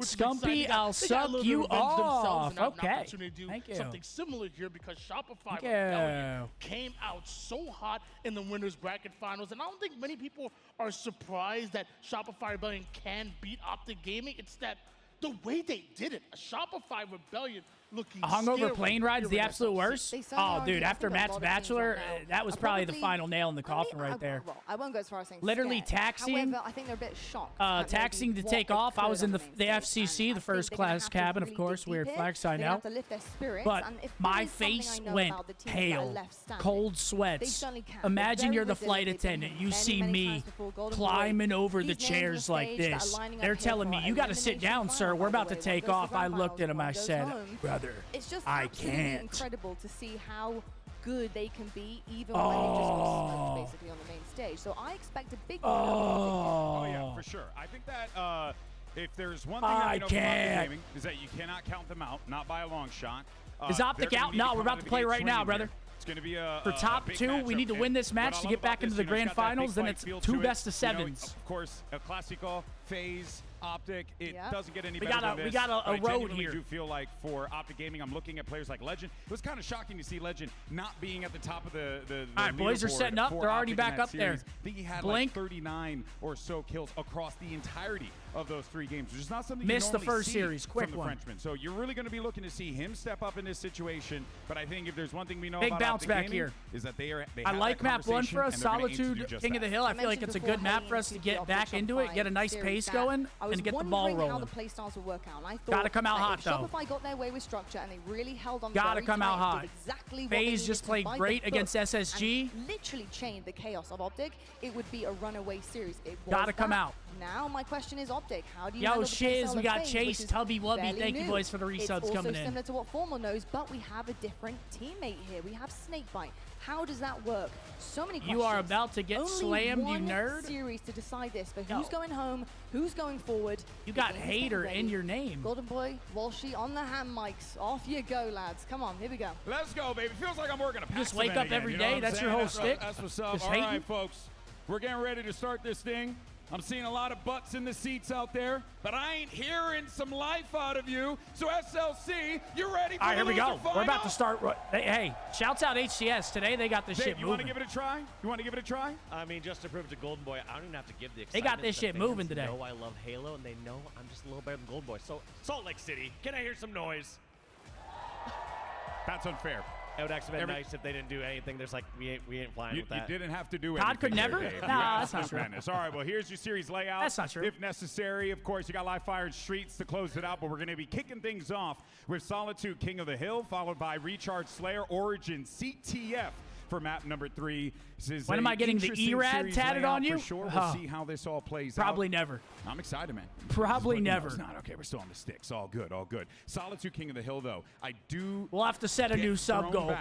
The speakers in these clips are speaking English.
Scumpi, I'll suck you off. Okay. Thank you. Something similar here because Shopify Rebellion came out so hot in the winners bracket finals, and I don't think many people are surprised that Shopify Rebellion can beat OpTic Gaming. It's that the way they did it, a Shopify Rebellion looking a hungover plane ride's the absolute worst. Oh, dude, after Matt's Bachelor, that was probably the final nail in the coffin right there. Well, I won't go as far as saying literally scared. taxing. However, I think they're a bit shocked. Taxing to take off. I was in the FCC, the first class cabin, of course. Weird flag sign now. But my face went pale, cold sweats. Imagine you're the flight attendant. You see me climbing over the chairs like this. They're telling me, you got to sit down, sir. We're about to take off. I looked at him. I said, brother, it's just I can't. Incredible to see how good they can be, even when they just got smoked basically on the main stage. So I expect a big. Oh yeah, for sure. I think that if there's one thing that we know from OpTic Gaming is that you cannot count them out, not by a long shot. Is OpTic out? No, we're about to play right now, brother. It's going to be a for top two. We need to win this match to get back into the grand finals. Then it's 2 best-of-7s. Of course, El Clasico, FaZe, OpTic. It doesn't get any better than this. We got a road here. I do feel like for OpTic Gaming, I'm looking at players like Legend. It was kind of shocking to see Legend not being at the top of the all right, boys are setting up. They're already back up there. I think he had like 39 or so kills across the entirety of those 3 games, which is not something missed you the first see series. Quick from the Frenchman. So you're really going to be looking to see him step up in this situation. But I think if there's one thing we know big about bounce OpTic back Gaming, here. Is that they I like map 1 for us, Solitude, King of the Hill. I feel like it's a good map for us to get back into it, get a nice pace going, and get the ball rolling. How the play styles will work out. And I thought gotta come out hot though. Shopify got their way with structure and they really held on. Gotta come out hot. Exactly FaZe just played great against SSG. Literally chained the chaos of OpTic. It would be a runaway series. It was gotta come out. Now my question is OpTic. How do you? Yo, shiz, we got Chase, Tubby Wubby. Thank you boys for the resubs coming in. It's similar to what Formal knows, but we have a different teammate here. We have Snakebite. How does that work? So many questions. You are about to get slammed, you nerd. Only one series to decide this, but who's going home, who's going forward. You got hater in your name. Golden Boy, Walshy on the hand mics. Off you go, lads. Come on, here we go. Let's go, baby. Feels like I'm working a pack. Just wake up every day. That's your whole stick. That's what's up. All right, folks. We're getting ready to start this thing. I'm seeing a lot of butts in the seats out there, but I ain't hearing some life out of you. So SLC, you ready for all right, here we go. Final? We're about to start. Hey, shouts out HCS. Today they got this shit moving. You want to give it a try? You want to give it a try? I mean, just to prove it to Golden Boy, I don't even have to give the excitement. They got this shit moving today. They know I love Halo, and they know I'm just a little better than Golden Boy. So, Salt Lake City, can I hear some noise? That's unfair. It would actually be nice if they didn't do anything. There's like, we ain't flying with that. You didn't have to do anything. Todd could never? Dave. Nah, that's not true. Madness. All right, well, here's your series layout. That's not true. If necessary, of course, you got Live Fire and Streets to close it out, but we're going to be kicking things off with Solitude, King of the Hill, followed by Recharge Slayer, Origin, CTF. For map number 3. When am I getting the ERAD tatted on you? For sure. We'll see how this all plays Probably out. never. I'm excited, man. Probably never. It's not okay. We're still on the sticks. All good, all good. Solitude, King of the Hill, though. We'll have to set a new sub goal.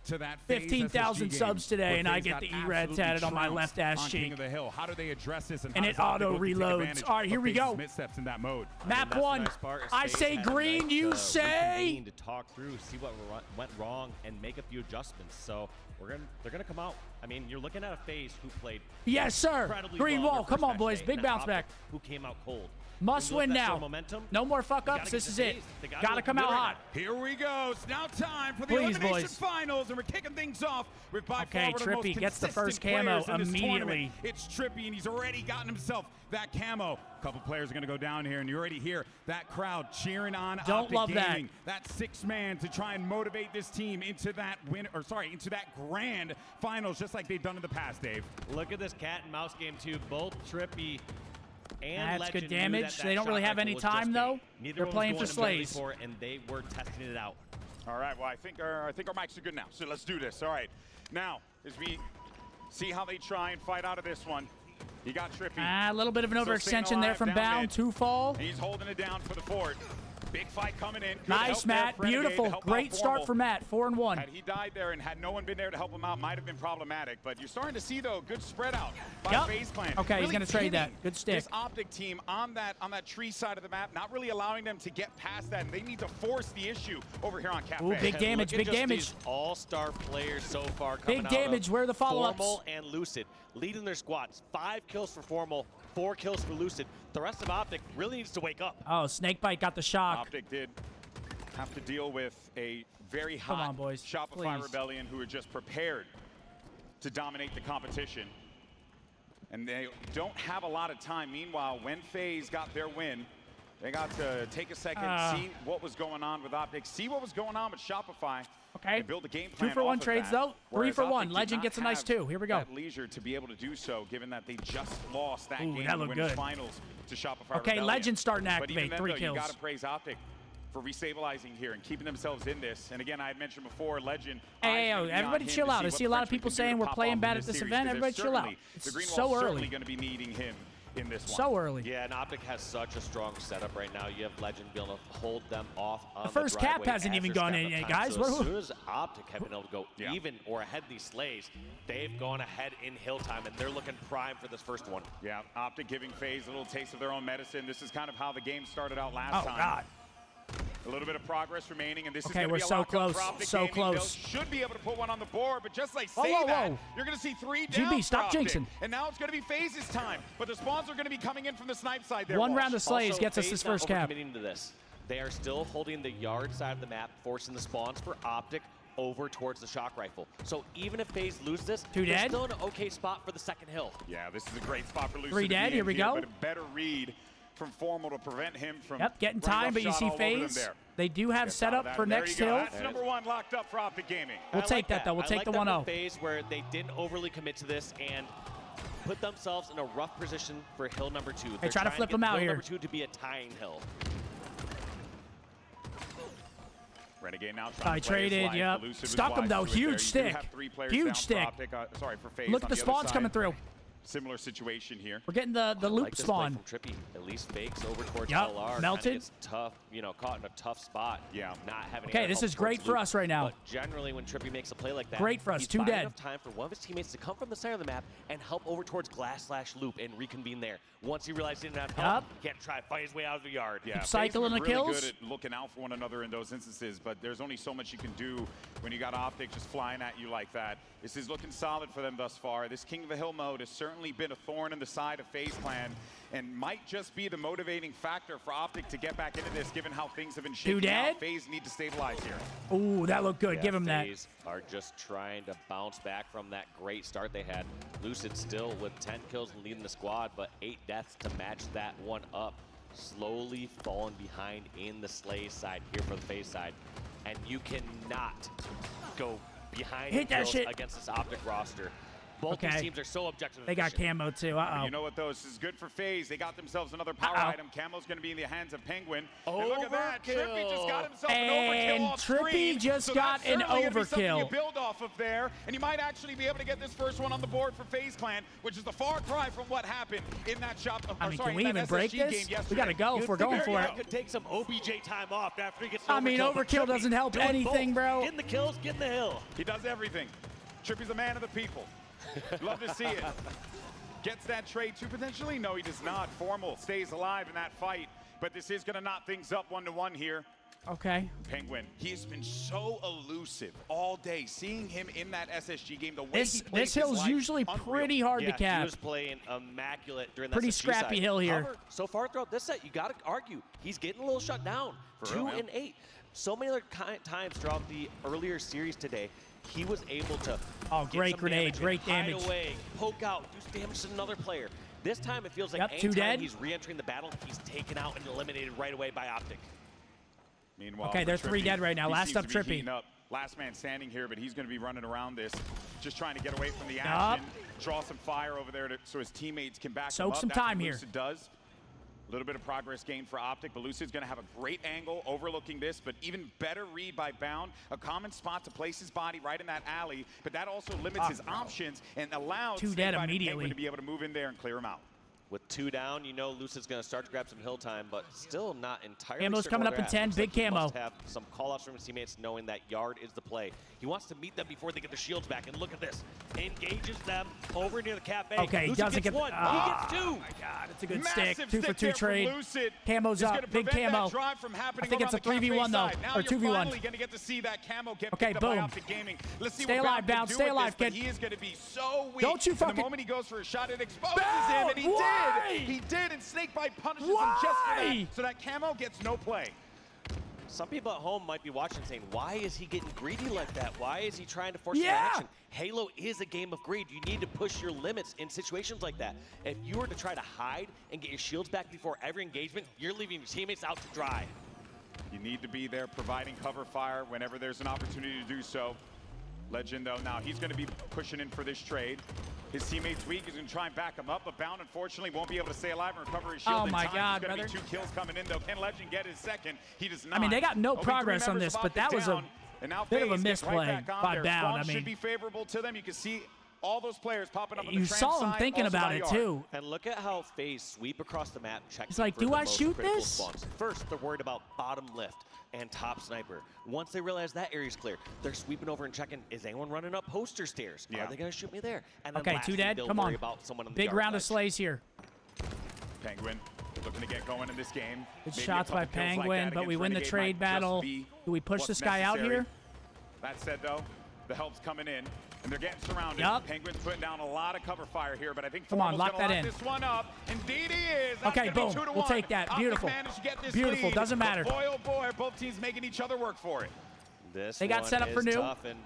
To that 15,000 subs today, and I get the ERAD tatted on my left ass cheek. King of the Hill. How do they address this? And it auto reloads. All right, here we go. Missteps in that mode. Map 1. I say green. You say. To talk through, see what went wrong, and make a few adjustments. So they're gonna come out. I mean, you're looking at a FaZe who played. Yes, sir. Green wall. Come on, boys. Big bounce back. Who came out cold. Must win now. No more fuck ups. This is it. Gotta come out hot. Here we go. It's now time for the elimination finals, and we're kicking things off with by far one of the most Trippy gets the first camo immediately. It's Trippy, and he's already gotten himself that camo. A couple players are going to go down here, and you already hear that crowd cheering on. Don't love that. That 6-man to try and motivate this team into that into that grand finals, just like they've done in the past, Dave. Look at this cat and mouse game too. Both Trippy and that's good damage. They don't really have any time though. They're playing for slays, and they were testing it out. All right. Well, I think our mics are good now. So let's do this. All right. Now, as we see how they try and fight out of this one, you got Trippy. A little bit of an overextension there from Bound. 2 fall. He's holding it down for the fort. Big fight coming in. Good nice, Matt. Beautiful. Great start for Matt. 4-1. Had he died there and had no one been there to help him out, might have been problematic. But you're starting to see, though, good spread out by FaZe Clan. Okay, really he's going to trade that. Good stick. This OpTic team on that tree side of the map, not really allowing them to get past that. And they need to force the issue over here on Cafe. Ooh, big damage, big damage. All-star players so far coming big damage. Where are the follow-ups? Formal and Lucid leading their squads. 5 kills for Formal, 4 kills for Lucid. The rest of OpTic really needs to wake up. Oh, Snakebite got the shock. OpTic did have to deal with a very hot Come on, boys. Shopify Please. Rebellion who are just prepared to dominate the competition. And they don't have a lot of time. Meanwhile, when FaZe got their win, they got to take a second, see what was going on with OpTic, see what was going on with Shopify. Okay. Build a game plan 2 for 1 off trades of though. 3 for Whereas 1. OpTic Legend did gets a not nice have 2. Here we go. that leisure to be able to do so, given that they just lost that Ooh, game that in the looked winners good. finals to Shopify Okay, Rebellion. Legend starting to But even activate. then, 3 though, kills. You got to praise OpTic for restabilizing here and keeping themselves in this. And again, I had mentioned before, Legend. Hey, everybody chill out. I see a lot of people saying we're playing bad at this event. Everybody chill out. It's so early. Certainly going to be needing him in this one. So early. Yeah, and OpTic has such a strong setup right now. You have Legend being able to hold them off on The first cap driveway hasn't as even they're gone stepping in up yet, time. guys. So as soon as OpTic have been able to go even or ahead in these slays, they've gone ahead in hill time, and they're looking prime for this first one. Yeah, OpTic giving FaZe a little taste of their own medicine. This is kind of how the game started out last time. Oh, God. A little bit of progress remaining, and this is Okay, going to we're be a so lock up close, for OpTic so Gaming. close. They should be able to put one on the board, but just like Whoa, say whoa, that, whoa. you're going to see 3 down GB, stop for OpTic. jinxing. And now it's going to be FaZe's time, but the spawns are going to be coming in from the snipe side there. One Walsh. round of slays Also, gets us FaZe his not first cap. overcommitting to this. They are still holding the yard side of the map, forcing the spawns for OpTic over towards the shock rifle. So even if FaZe lose this, 2 they're dead. still in an okay spot for the second hill. Yeah, this is a great spot for Lucid 3 to be dead, in here we go. But a better read from Formal to prevent him from Getting running time, but you roughshod see all over them FaZe. there. They do have Gets set out of up that, for and there next you go. hill. That's number 1 locked up for OpTic Gaming. We'll I take like that, though. We'll I take like the that 1-0. with FaZe where they didn't overly commit to this and put themselves in a rough position for hill number 2. They're try to flip them out hill here. Number 2 to be a tying hill. Renegade now I trying to play his traded, life. yep. Elusive is Stuck him, wise though. to it there. Huge You do stick. have 3 players Huge down for stick. OpTic, sorry, for FaZe Look at on the other spawns side. coming through. Similar situation here. We're getting the I loop like this play spawn. from Trippy. At least fakes over towards Yup, LR. Kinda melted. gets tough, you know, caught in a tough spot. Yeah. Not having Okay, any this help is great towards for loop. us right now. But generally, when Trippy makes a play like that, Great for us, he's 2 buying dead. enough time for one of his teammates to come from the center of the map and help over towards glass/loop and reconvene there. Once he realized he didn't have help, he can't try to fight his way out of the yard. Yeah, cycling the FaZe was really kills. good at looking out for one another in those instances, but there's only so much you can do when you got OpTic just flying at you like that. This is looking solid for them thus far. This King of the Hill mode has certainly been a thorn in the side of FaZe Clan and might just be the motivating factor for OpTic to get back into this, given how things have been shaking dead. out. FaZe need to stabilize here. Ooh, that looked good. Yeah, Give him that. FaZe are just trying to bounce back from that great start they had. Lucid still with 10 kills and leading the squad, but 8 deaths to match that one up. Slowly falling behind in the Slay side here for the FaZe side. And you cannot go behind Hit that kills shit. against this OpTic roster. Both Okay. these teams are so objective. They got camo too. Uh-oh. You know what, though? This is good for FaZe. They got themselves another power item. Camo's going to be in the hands of Penguin. And look at that. Trippy just got himself an And overkill off Trippy screen. just So got that's an certainly gonna be something overkill. you build off of there. And you might actually be able to get this first one on the board for FaZe Clan, which is the far cry from what happened in that shop. I mean, sorry, can we in that even break SSG this? game yesterday. We got to go if we're going for it. Could take some OBJ time off after he gets. I mean, overkill, but overkill Trippy doesn't help doing anything, both. bro. Getting the kills, getting the hill. He does everything. Trippy's a man of the people. Love to see it. Gets that trade too potentially? No, he does not. Formal stays alive in that fight, but this is going to knot things up 1-1 here. Okay. Penguin, he has been so elusive all day. Seeing him in that SSG game, the way This he plays his hill's life, usually unreal. pretty hard to Yeah, he cap. was playing immaculate during that Pretty SSG scrappy side. hill here. However, so far throughout this set, you got to argue he's getting a little shut down. For 2 real, man. and 8. So many other times throughout the earlier series today, he was able to. Oh, get great some grenade, damage great in, hide damage. away, poke out, do damage to another player. This time it feels like Yep, 2 anytime dead. he's re-entering the battle, he's taken out and eliminated right away by OpTic. Meanwhile, Okay, for they're 3 Trippy, dead right now. he Last seems up, to be Trippy. heating up. Last man standing here, but he's going to be running around this, just trying to get away from the action, draw some fire over there so his teammates can back him Soak up. some That's what time here. Lucid does. A little bit of progress gained for OpTic, but Lucid's going to have a great angle overlooking this, but even better read by Bound. A common spot to place his body right in that alley, but that also limits his options and allows 2 dead Snakebite and immediately. Penguin to be able to move in there and clear him out. With 2 down, you know Lucid's going to start to grab some hill time, but still not entirely Camo's certain coming where up in they're at. 10, Looks big like he camo. must have some call-outs from his teammates knowing that yard is the play. He wants to meet them before they get their shields back, and look at this. Engages them over near the cafe. Okay, he Lucid doesn't gets get 1. Ah, He gets 2. my God, it's a good Massive stick. 2 for stick 2 there from trade. Lucid. Camo's It's up, gonna big prevent that camo. drive from happening I think it's a around the 3v1 though, side. Now or you're 2v1. finally going to get to see that camo get Okay, picked up by boom. OpTic Gaming. Let's see Stay what alive, Bound. can do Stay with alive, this, but kid. he is going to be so weak. Don't you And fucking- the moment he goes for a shot, it exposes Bound! him, and he What? He did, and Snakebite punishes him just for that, so that Camo gets no play. Some people at home might be watching saying, why is he getting greedy like that? Why is he trying to force the action? Halo is a game of greed. You need to push your limits in situations like that. If you were to try to hide and get your shields back before every engagement, you're leaving your teammates out to dry. You need to be there providing cover fire whenever there's an opportunity to do so. Legend, though, now he's going to be pushing in for this trade. His teammate's weak. He's going to try and back him up, but Bound, unfortunately, won't be able to stay alive and recover his shield Oh in my time. God, There's going brother. to be 2 kills coming in, though. Can Legend get his second? He does not. I mean, they got no progress on this, but that was a bit of a misplay by Bound. I mean, should be favorable to them. You can see all those players popping up on the you train saw him side, thinking also about by it, yard. too. And look at how FaZe sweep across the map, checking He's like, for do the I most shoot critical this? spawns. First, they're worried about bottom lift and top sniper. Once they realize that area's clear, they're sweeping over and checking, is anyone running up poster stairs? Yeah. Are they going to shoot me there? And then Okay, lastly, 2 dead. they'll Come worry on. about someone on the Big yard round of ledge. slays here. Penguin looking to get going in this game. Good Maybe a shots by couple kills like Penguin, that but we against win the Renegade trade might just battle. be Do we push what's this guy out necessary. here? That said, though, the help's coming in, and they're getting surrounded. Yup. Penguin's putting down a lot of cover fire here, but I think Come on, Formal's lock gonna that lock in. this one up. Indeed he is. That's Okay, gonna be boom. 2-1. We'll take that. OpTic Beautiful. managed to get this Beautiful. lead, Doesn't matter. but boy, oh boy, both teams making each other work for it. This They got one set up for is new. tough, and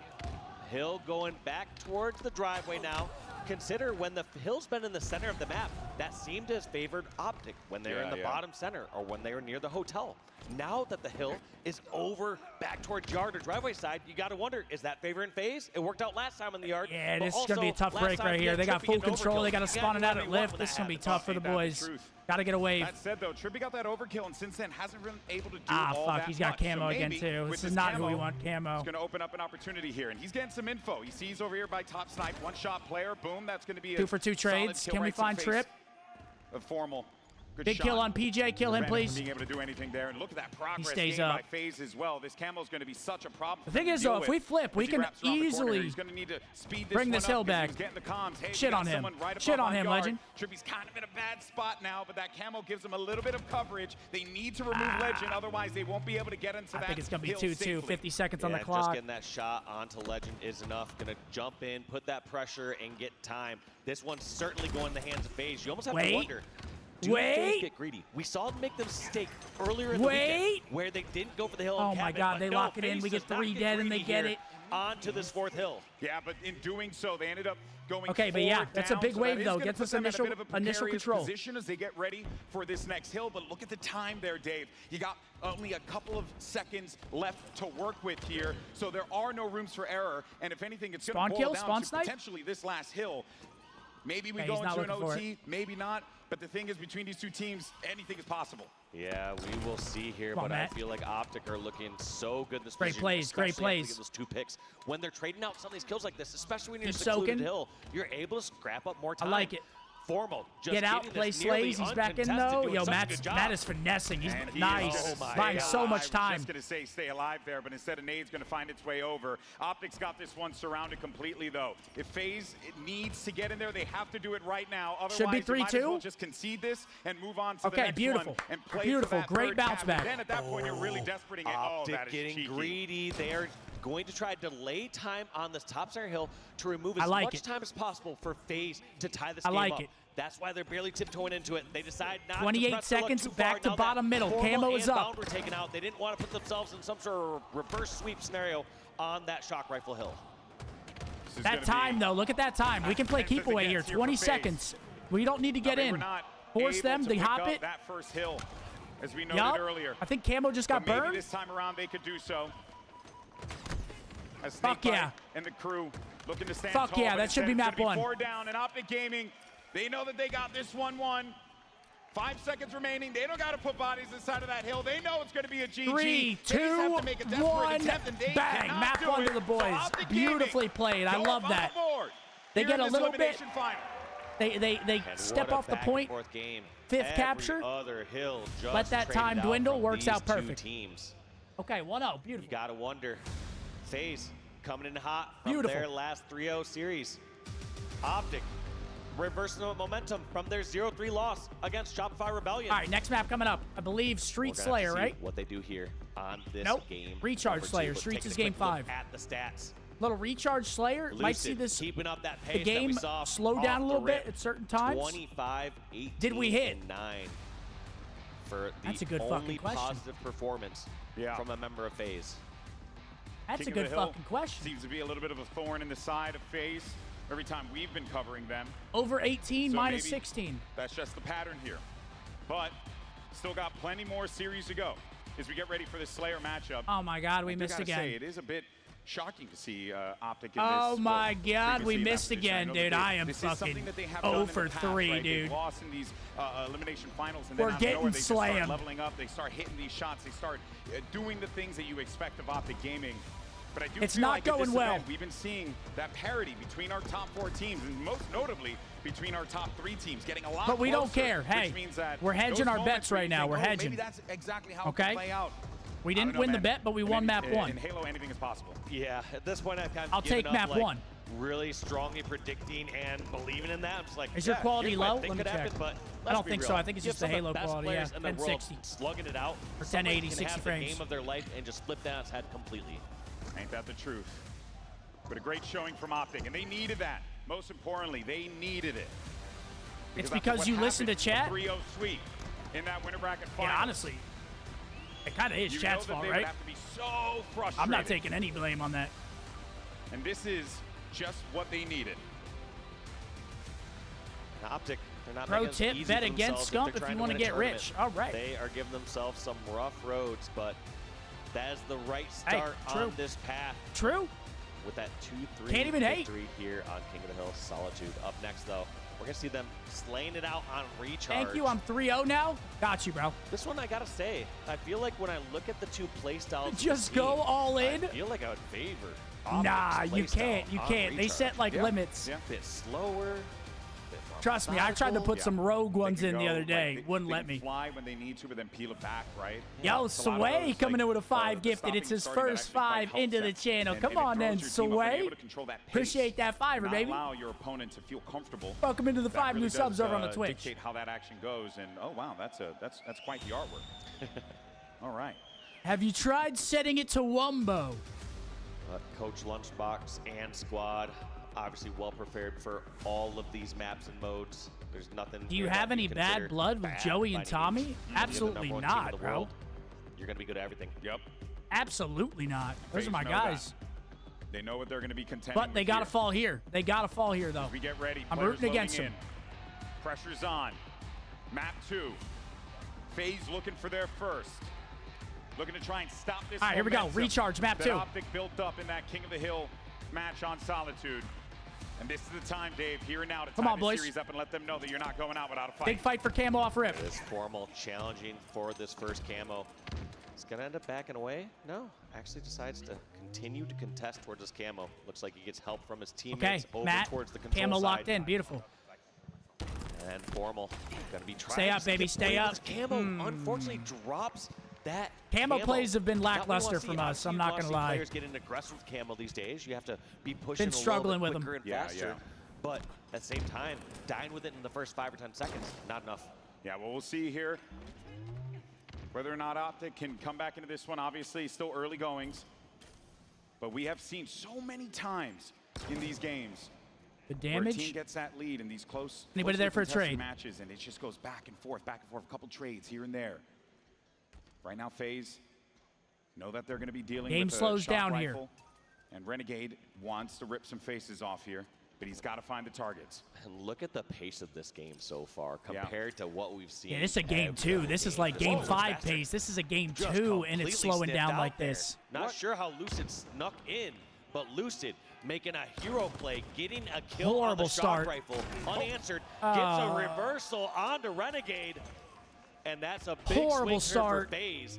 Hill going back towards the driveway now. Consider when the Hill's been in the center of the map, that seemed to have favored OpTic when they were in the bottom center or when they were near the hotel. Now that the Hill is over back towards yard or driveway side, you got to wonder, is that favoring FaZe? It worked out last time in the yard. Yeah, but this is going to be a also, tough last break time right he here. had They got Trippy full getting control. overkill. They got to You spawn it do out what at you want lift. when This is that going to be happens. tough for the Ain't that the boys. truth? Got to get a wave. That said, though, Trippy got that overkill, and since then hasn't been able to do Ah, all fuck. that He's got much. camo So again, maybe too. with This this is not who we camo, want camo. It's going to open up an opportunity here, and he's getting some info. He sees over here by top snipe, one-shot player. Boom, that's going to be a 2 for 2 solid trades. kill Can we right to find face Trip? of Formal. Good Big shot. kill on PJ. Kill him, Prevent him please. from being able to do anything there, and look at that progress stays gained up. by FaZe as well. This camo is going to be such a problem. The thing to is, deal though, if we with flip, we as he can wraps around the corner. easily He's going to need to speed this bring one this up hill because he back. was getting the comms. Hey, we Shit got on him. someone right Shit above on him, yard. Legend. Trippy's kind of in a bad spot now, but that camo gives him a little bit of coverage. They need to remove Legend, otherwise they won't be able to get into that I think it's going to be hill 2-2. safely. 50 seconds on the Just clock. getting that shot onto Legend is enough. Going to jump in, put that pressure, and get time. This one's certainly going in the hands of FaZe. You almost have to wonder. Do FaZe get greedy? We saw them make them mistake earlier in the weekend where they didn't go for the hill. Oh and my cabin, God, but they no, lock it in. FaZe We get does not 3 dead and they greedy get here it. onto this 4th hill. Yeah, but in doing so, they ended up going Okay, but yeah, forward that's a down, big so wave, that is though. gonna Gets put us them in a initial bit of a initial precarious control. position as they get ready for this next hill. But look at the time there, Dave. You got only a couple of seconds left to work with here, so there are no rooms for error. And if anything, it's going Spawn to kill, boil down spawn to snipe? potentially this last hill. Maybe we Okay, go he's not into an looking for OT, maybe not. But the thing is, between these 2 teams, anything is possible. Yeah, we will see here, Come on, but Matt. I feel like OpTic are looking so good this Great position, plays, great especially after plays. getting those 2 picks. When they're trading out some of these kills like this, especially when you're in a Keep secluded soaking. hill, you're able to scrap up more I time. like it. Formal, just Get out, getting play this nearly slays. He's back in, uncontested, though. doing Yo, such a Matt good job. is finessing. He's And he nice. is gonna Buying stay so alive. much time. Just going to say stay alive there, but instead of Nade's going to find its way over. OpTic's got this one surrounded completely, though. If FaZe needs to get in there, they have to do it right now. Otherwise, Should be you might as 3-2. well just concede this and move on to the Okay, next beautiful. one and play Beautiful. for that Great third bounce cabinet. back. Then at that point, you're really desperate. Oh, that OpTic is getting cheeky. greedy. They are going to try to delay time on this top center hill to remove I as like much it. time as possible for FaZe to tie this I game like up. it. That's why they're barely tiptoeing into it. They decide not 28 to press their luck seconds, too back far. to Now bottom that middle. Formal Camo and is up. Bound were taken out. They didn't want to put themselves in some sort of reverse sweep scenario on that shock rifle hill. This is That gonna time, be though, look at that time. We can play as it keep away gets here. for 20 FaZe. seconds. We don't need to get They in. were not Force able them. to They pick hop up it. that first hill, as we noted Yup. earlier. I think Camo just got But maybe burned. this time around they could do so. As Fuck Snakebite yeah. and the crew looking to stand Fuck tall, yeah, but that should be instead map it's gonna 1. 4 down, and OpTic Gaming, they know that they got this 1-1. 5 seconds remaining. They don't got to put bodies inside of that hill. They know it's going to be a GG. 3, They just have 2, to make a desperate 1. attempt, and they Bang. cannot Map do 1 it. to the boys. So OpTic Beautifully Gaming played. I go love on that. board They here get in a this little bit. elimination final. They And step what a off the back point. and forth game. Fifth Every capture. Other hill just Let that traded time out dwindle. from Works these out two perfect. Teams. Okay, 1-0. Beautiful. You got to wonder. FaZe coming in hot from Beautiful. their last 3-0 series. OpTic reversing the momentum from their 0-3 loss against Shopify Rebellion. All right, next map coming up. I believe Street We're gonna have to Slayer, see right? what they do here on this Nope. game. Recharge number 2. Slayer. But Streets taking is a game quick look 5. At the stats. Little recharge Slayer. Lucid Might see this keeping up that pace the game that we saw slow down a little bit at certain times. 25, 18, Did we hit? and 9 for That's the a good only fucking question. positive performance from a member of FaZe. That's King a of good the Hill fucking question. Seems to be a little bit of a thorn in the side of FaZe every time we've been covering them. Over 18, So minus maybe 16. That's just the pattern here. But still got plenty more series to go as we get ready for this Slayer matchup. Oh my God, we I missed gotta again. Say, it is a bit shocking to see OpTic in this. Oh my God, we previously in that missed position. again, know dude. that I am this is something fucking that they have 0 done in for the past, 3, right? dude. They've lost in these elimination finals, and We're then out of nowhere, getting they just start slammed. leveling up. They start hitting these shots. They start doing the things that you expect of OpTic Gaming. But I do It's feel not like at going this well. event, we've been seeing that parity between our top 4 teams, and most notably between our top 3 teams, getting a lot But we don't closer, care. Hey, which means that we're hedging those our moments bets where right you now. think, We're oh, hedging. Maybe that's exactly how it Okay. can play out. We I didn't don't know, win the man. bet, but we won map 1. In Halo, anything is possible. Yeah, at this point, I've kind of I'll given take up, map like, 1. really strongly predicting and believing in that. I'm just like, Is your yeah, quality here's what I low? think Let me could happen, check. but I don't let's be think so. real. I think it's You just the have some of Halo best quality, players yeah, in the world 1060. slugging it out. Or Somebody 1080, can 60 have frames. the game of their life and just flip down its head completely. Ain't that the truth? But a great showing from OpTic, and they needed that. Most importantly, they needed it. It's after because what you listen to happened, chat? a 3-0 sweep in that winter bracket final. Yeah, honestly, it kind of is you chat's know that fault, they right? would have to be so frustrated. I'm not taking any blame on that. And this is just what they needed. And OpTic, they're not Pro making it tip, easy bet for against themselves Scump they're if trying you want to win a get tournament. rich. All right. They are giving themselves some rough roads, but that is the right Hey, start true. on this path. True. With that 2-3 Can't even hate. victory here on King of the Hill Solitude. Up next, though, we're going to see them slaying it out on recharge. Thank you. I'm 3-0 now. Got you, bro. This one, I got to say, I feel like when I look at the two playstyles, Just go all in. I feel like I would favor OpTic's Nah, you playstyle can't. You on can't. They recharge. set like Yeah. limits. Yeah. A bit slower. Bit more Trust me, I tried to methodical. put some rogue ones They in can the go, other like, day. they Wouldn't let can me. fly when they need to, but then peel it back, right? Yo, It's a lot of Sway those, coming like, in with a 5 the gifted. It's stopping, his starting that first actually quite 5 helps into them. the channel. And Come it on throws then, your team up when you're Sway. able to control that pace, Appreciate that 5er, not baby. allow your opponent to feel comfortable. Welcome into the That 5 really new does, subs over on the Twitch. Dictate how that action goes, and oh wow, that's quite the artwork. All right. Have you tried setting it to Wumbo? Coach Lunchbox and squad obviously well prepared for all of these maps and modes. There's nothing. Do you here have that we any bad consider blood with bad Joey by and any Tommy? means. You're the Absolutely number 1 team in not, the bro. world. You're going to be good at everything. Yep. Absolutely not. Those FaZe are my know guys. that. They know what they're going to be contending But they with got to here. fall here. They got to fall here, though. We get ready. I'm Players rooting against loading them. in. Pressure's on. Map 2. FaZe looking for their first. Looking to try and stop this. All right, here we go. momentum Recharge, map that 2. OpTic built up in that King of the Hill match on Solitude. And this is the time, Dave, here and now to Come tie on, this boys. series up and let them know that you're not going out without a fight. Big fight for Camo off rip. It is formal, challenging for this first camo. It's going to end up backing away. No, actually decides to continue to contest towards his camo. Looks like he gets help from his Okay, teammates over Matt. towards the control Camo side. locked in. Beautiful. And formal. Gonna be trying Stay to up, just baby, get stay away up. with his Camo unfortunately drops that Camo plays have been Not what we lackluster wanna see. from us, Obviously, I'm you not wanna gonna see lie. Players getting aggressive with Camo these days. You have to be pushing Been a struggling little with bit him. quicker and faster. Yeah. But at the same time, dying with it in the first 5 or 10 seconds, not enough. Yeah, well, we'll see here whether or not OpTic can come back into this one. Obviously, still early goings. But we have seen so many times in these games The where a team damage. gets that lead in these close Anybody there for a closely contested trade? matches, and it just goes back and forth, a couple trades here and there. Right now, FaZe know that they're going to be dealing Game with a slows shock down rifle, here. and Renegade wants to rip some faces off here, but he's got to find the targets. And look at the pace of this game so far compared to what we've seen. Yeah, this is a game 2. This is like game 5 pace. This is a game 2, and it's slowing down like this. Not sure how Lucid snuck in, but Lucid making a hero play, getting a kill on Horrible the shock start. rifle, unanswered, gets a reversal onto Renegade, and that's a big Horrible swing here start. for FaZe.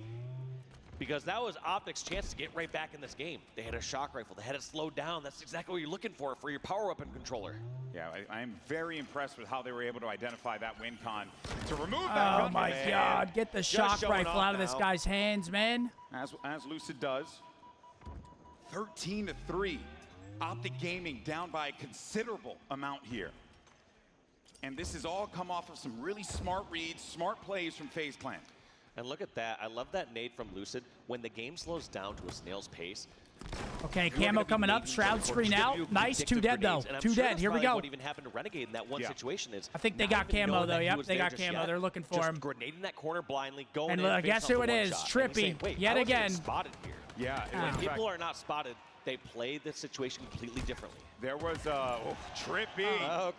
Because that was OpTic's chance to get right back in this game. They had a shock rifle. They had it slowed down. That's exactly what you're looking for your power weapon controller. Yeah, I'm very impressed with how they were able to identify that win con to remove that Oh gun my from his God! hand, Get the Just shock showing rifle off out of this now. guy's hands, man. as Lucid does. 13-3. OpTic Gaming down by a considerable amount here. And this has all come off of some really smart reads, smart plays from FaZe Clan. And look at that. I love that nade from Lucid. When the game slows down to a snail's pace, Okay, Camo coming up. Shroud screen out. Nice. 2 dead, though. 2 dead. Here we go. What even happened to Renegade in that one situation is... I think they got Camo, though. Yep, they got Camo. They're looking for him. Grenading that corner blindly, going and guess who it is? Trippy. Yet again. Spotted here. Yeah. When people are not spotted, they play the situation completely differently. There was Trippy.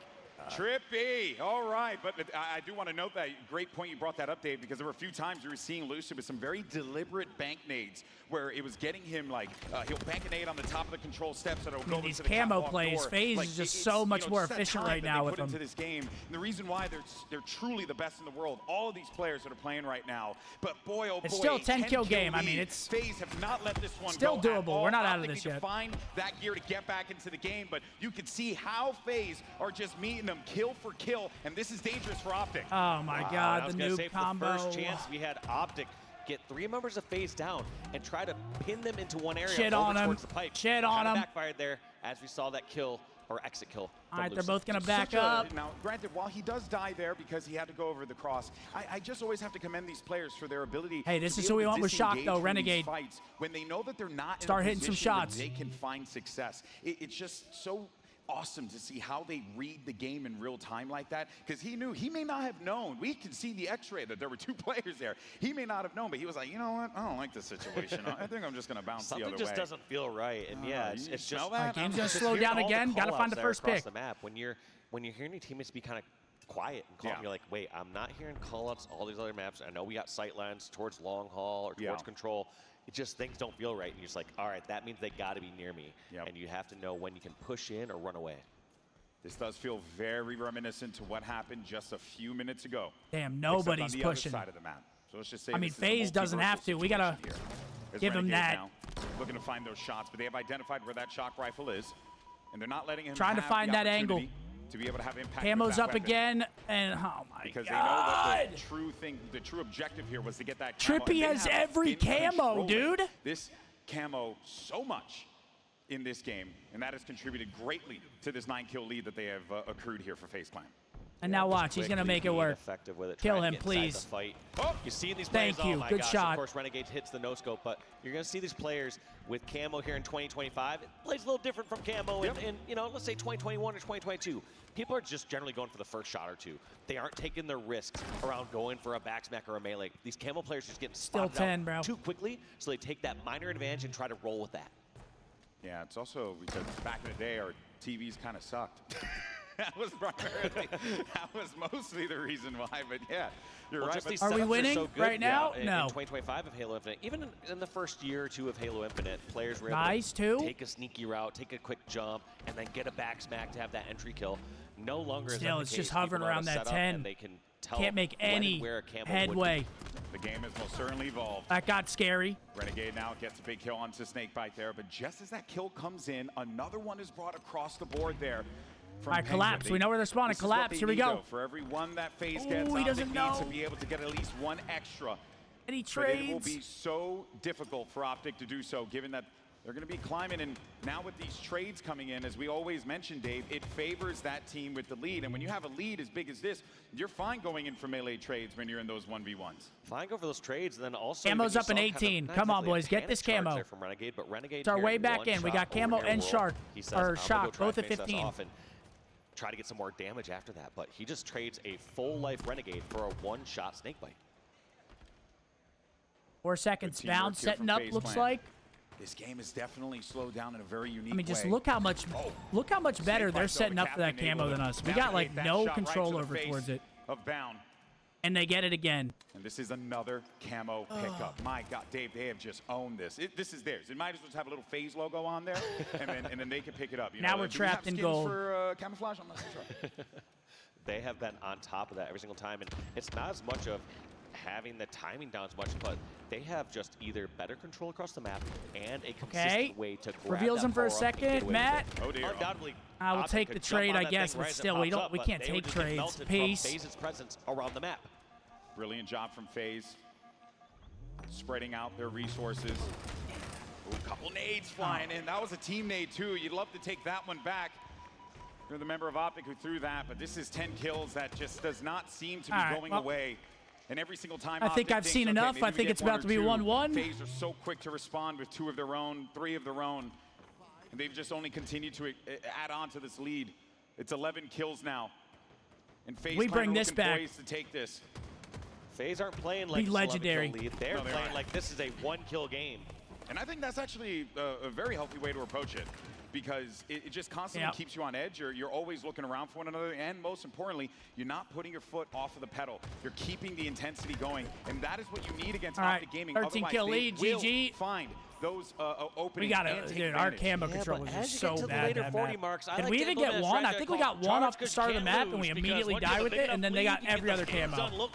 Trippy. All right. But I do want to note that great point you brought that up, Dave, because there were a few times you were seeing Lucid with some very deliberate bank nades where it was getting him like he'll bank a nade on the top of the control steps that will go these into the camo catwalk plays. door. FaZe Like, is just so much more efficient right now with them. Into this game. And the reason why they're truly the best in the world, all of these players that are playing right now. But boy, oh boy, it's still a 10-kill game. Lead. I mean, it's FaZe have not let this one still go doable. We're not out of this yet. Find that gear to get back into the game, but you can see how FaZe are just meeting them kill for kill, and this is dangerous for OpTic. Oh my God, the noob combo. For the first chance, we had OpTic get 3 members of FaZe down and try to pin them into one area. Shit on him. Shit on him. Backfired there as we saw that kill or exit kill. All right, they're both going to back up. Now, granted, while he does die there because he had to go over the cross, I just always have to commend these players for their ability. Hey, this is who we want with Shock, though, Renegade. Fights, when they know that they're not start hitting some shots, they can find success. It's just so awesome to see how they read the game in real time like that, because he may not have known. We can see the x-ray that there were 2 players there. He may not have known, but he was like, you know what, I don't like this situation. I think I'm just going to bounce the other way. Something just doesn't feel right, and yeah, it's just that game's going to slow down again. Got to find the first pick. The map. When you're hearing your teammates be kind of quiet and calm, you're like, wait, I'm not hearing call-ups, all these other maps. I know we got sight lines towards long haul or towards control. It just, things don't feel right, and you're just like, all right, that means they got to be near me, and you have to know when you can push in or run away. This does feel very reminiscent to what happened just a few minutes ago. Damn, nobody's pushing. Side of the map. So let's just say I mean, FaZe doesn't have to. We gotta give him that. Now, looking to find those shots, but they have identified where that shock rifle is, and they're not letting him trying to find that angle to be able to have impact. Camo's up again, and oh my because God! They know that the true objective here was to get that. Trippy has every camo, dude. This camo so much in this game, and that has contributed greatly to this 9-kill lead that they have accrued here for FaZe Clan. And now watch, he's gonna make it work. Kill him, please. Oh, you see these players. Thank you. Oh my Good gosh. shot. Of course, Renegade hits the no scope, but you're gonna see these players with camo here in 2025. It plays a little different from camo in you know, let's say 2021 or 2022. People are just generally going for the first shot or 2. They aren't taking the risks around going for a back smack or a melee. These camo players just getting spotted out too quickly, so they take that minor advantage and try to roll with that. Yeah, it's also because back in the day, our TVs kind of sucked. That was mostly the reason why, but yeah, you're right. But are we winning so right now? In, no. In 2025 of Halo Infinite, even in the first year or 2 of Halo Infinite, players were able to take a sneaky route, take a quick jump, and then get a back smack to have that entry kill. No longer is that the case. It's just hovering around that 10. They can tell can't make any headway. The game has most certainly evolved. That got scary. Renegade now gets a big kill onto Snakebite there, but just as that kill comes in, another one is brought across the board there. All right, Collapse. We know where they're spawning. Collapse. Here we go. For every one that FaZe gets, he doesn't know. to be able to get at least 1 extra. And he trades. But it will be so difficult for OpTic to do so, given that they're going to be climbing. And now with these trades coming in, as we always mention, Dave, it favors that team with the lead. And when you have a lead as big as this, you're fine going in for melee trades when you're in those 1v1s. Fine go for those trades, and then also camo's up in 18. Come on, boys, get this camo. From Renegade, but Renegade it's our way back in. We got camo and Shark, or Shock, both at 15. Try to get some more damage after that, but he just trades a full life Renegade for a 1-shot Snakebite. 4 seconds down, setting up, looks like. This game is definitely slowed down in a very unique way. I mean, just look how much better they're setting up for that camo than us. We got like no control over towards it. Of Bound. And they get it again. And this is another camo pickup. My God, Dave, they have just owned this. This is theirs. It might as well just have a little FaZe logo on there, and then they can pick it up. Now we're trapped in gold. For camouflage? I'm not so sure. They have been on top of that every single time, and it's not as much of having the timing down as much, but they have just either better control across the map and a consistent way to grab reveals him for a second. Matt. Oh dear. Undoubtedly, I will take the trade, I guess, but still, we can't take trades. Peace. FaZe's presence around the map. Brilliant job from FaZe, spreading out their resources. Ooh, a couple nades flying in. That was a team nade too. You'd love to take that one back. You're the member of OpTic who threw that, but this is 10 kills that just does not seem to be going away. And every single time I think I've seen enough. I think it's about to be 1-1. FaZe are so quick to respond with 2 of their own, 3 of their own. And they've just only continued to add on to this lead. It's 11 kills now. And FaZe we bring this back. Poised to take this. FaZe aren't playing like legendary. Lead. They're playing like this is a 1-kill game. And I think that's actually a very healthy way to approach it, because it just constantly keeps you on edge. You're always looking around for one another, and most importantly, you're not putting your foot off of the pedal. You're keeping the intensity going, and that is what you need against OpTic Gaming. 13 kill lead, GG. Find those openings. We got it, dude. Our camo control was just so bad. Did we even get one? I think we got one off the start of the map, and we immediately died with it, and then they got every other camo.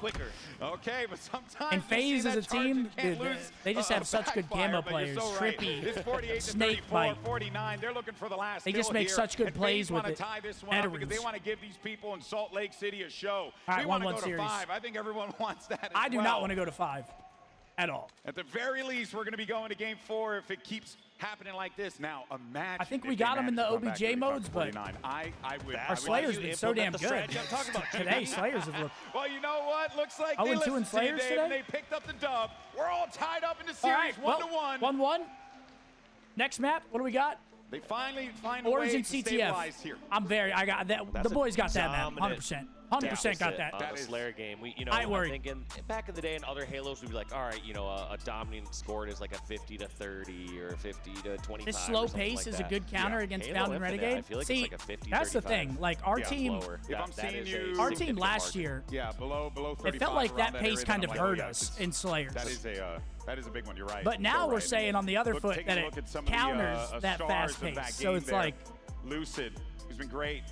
Okay, but sometimes and FaZe as a team, dude, they just have such good camo players. Trippy, Snakebite. 49. They're looking for the last. They just make such good plays with it. Because they want to give these people in Salt Lake City a show. All right, we want to go series. to 5. I think everyone wants that. I do not want to go to 5 at all. At the very least, we're going to be going to game 4 if it keeps happening like this. Now, imagine. I think we got them in the OBJ modes, but our Slayer's been so damn good. Today, Slayers have looked. Well, you know what? Looks like 0-2 in Slayers today. They picked up the dub. We're all tied up in the series, 1-1. 1-1. Next map, what do we got? They finally find Origin a way to stabilize here. I got that. The boys got that map, 100%. 100% got that. That Slayer game. I worry. Thinking back in the day in other Halos, we'd be like, all right, a dominating score is like a 50 to 30 or 50 to 25. This slow pace is a good counter against Found and Renegade. See, that's the thing. Like our team, our team last year, below 35. It felt like that pace kind of hurt us in Slayers. That is a big one. You're right. But now we're saying on the other foot that it counters that fast pace. So it's like Lucid, who's been great,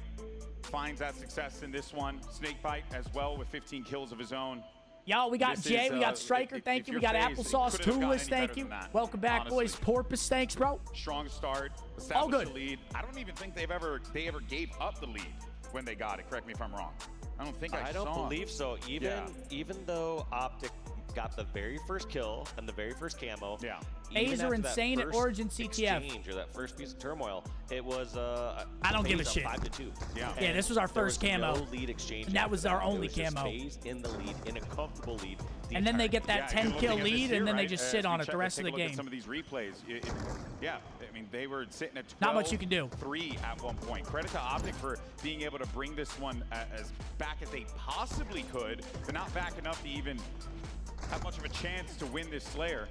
finds that success in this one. Snakebite as well with 15 kills of his own. Y'all, we got Jay, we got Striker, thank you. We got Applesauce, Toolist, thank you. Welcome back, boys. Porpoise, thanks, bro. Strong start. All good. The lead. I don't even think they ever gave up the lead when they got it. Correct me if I'm wrong. I don't think I don't believe so. Even though OpTic got the very first kill and the very first camo. Yeah. FaZe are insane at Origin CTF. Exchange, or that first piece of turmoil, it was I don't give a shit. 5-2. Yeah, this was our first camo. No lead exchange. And that was our only camo. FaZe in the lead, in a comfortable lead. And then they get that 10-kill lead, and then they just sit on it the rest of the game. Some of these replays, I mean, they were sitting at 12, not much you can do. 3 at one point. Credit to OpTic for being able to bring this one as back as they possibly could, but not back enough to even have much of a chance to win this Slayer.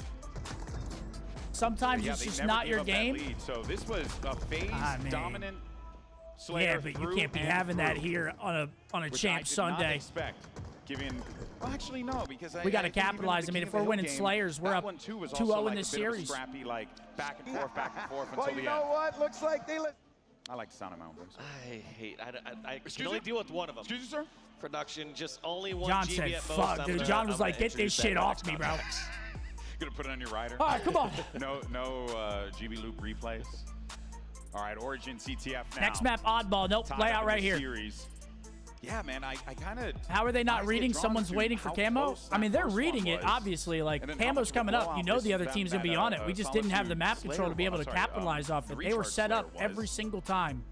Sometimes it's just not your game. So this was a FaZe dominant Slayer. Yeah, but you can't be having that here on a champ Sunday. Well, actually no, because we got to capitalize. I mean, if we're winning Slayers, we're up 2-0 in this series. Scrappy, like back and forth until the end. Well, you know what? Looks like they I like the sound of my own voice. I can only deal with one of them. Excuse me, sir? Production, just only one John GB said, at fuck, most. dude. John was like, get this shit off me, bro. Gonna put it on your rider. All right, come on. No GB loop replays. All right, Origin CTF now. Next map, oddball. Nope, lay out right here. Series. Yeah, man, I kind of... How are they not reading? Someone's waiting for camo? I mean, they're reading it, obviously. Like, camo's coming up. You know the other team's going to be on it. We just didn't have the map control to be able to capitalize off it. They were set up every single time.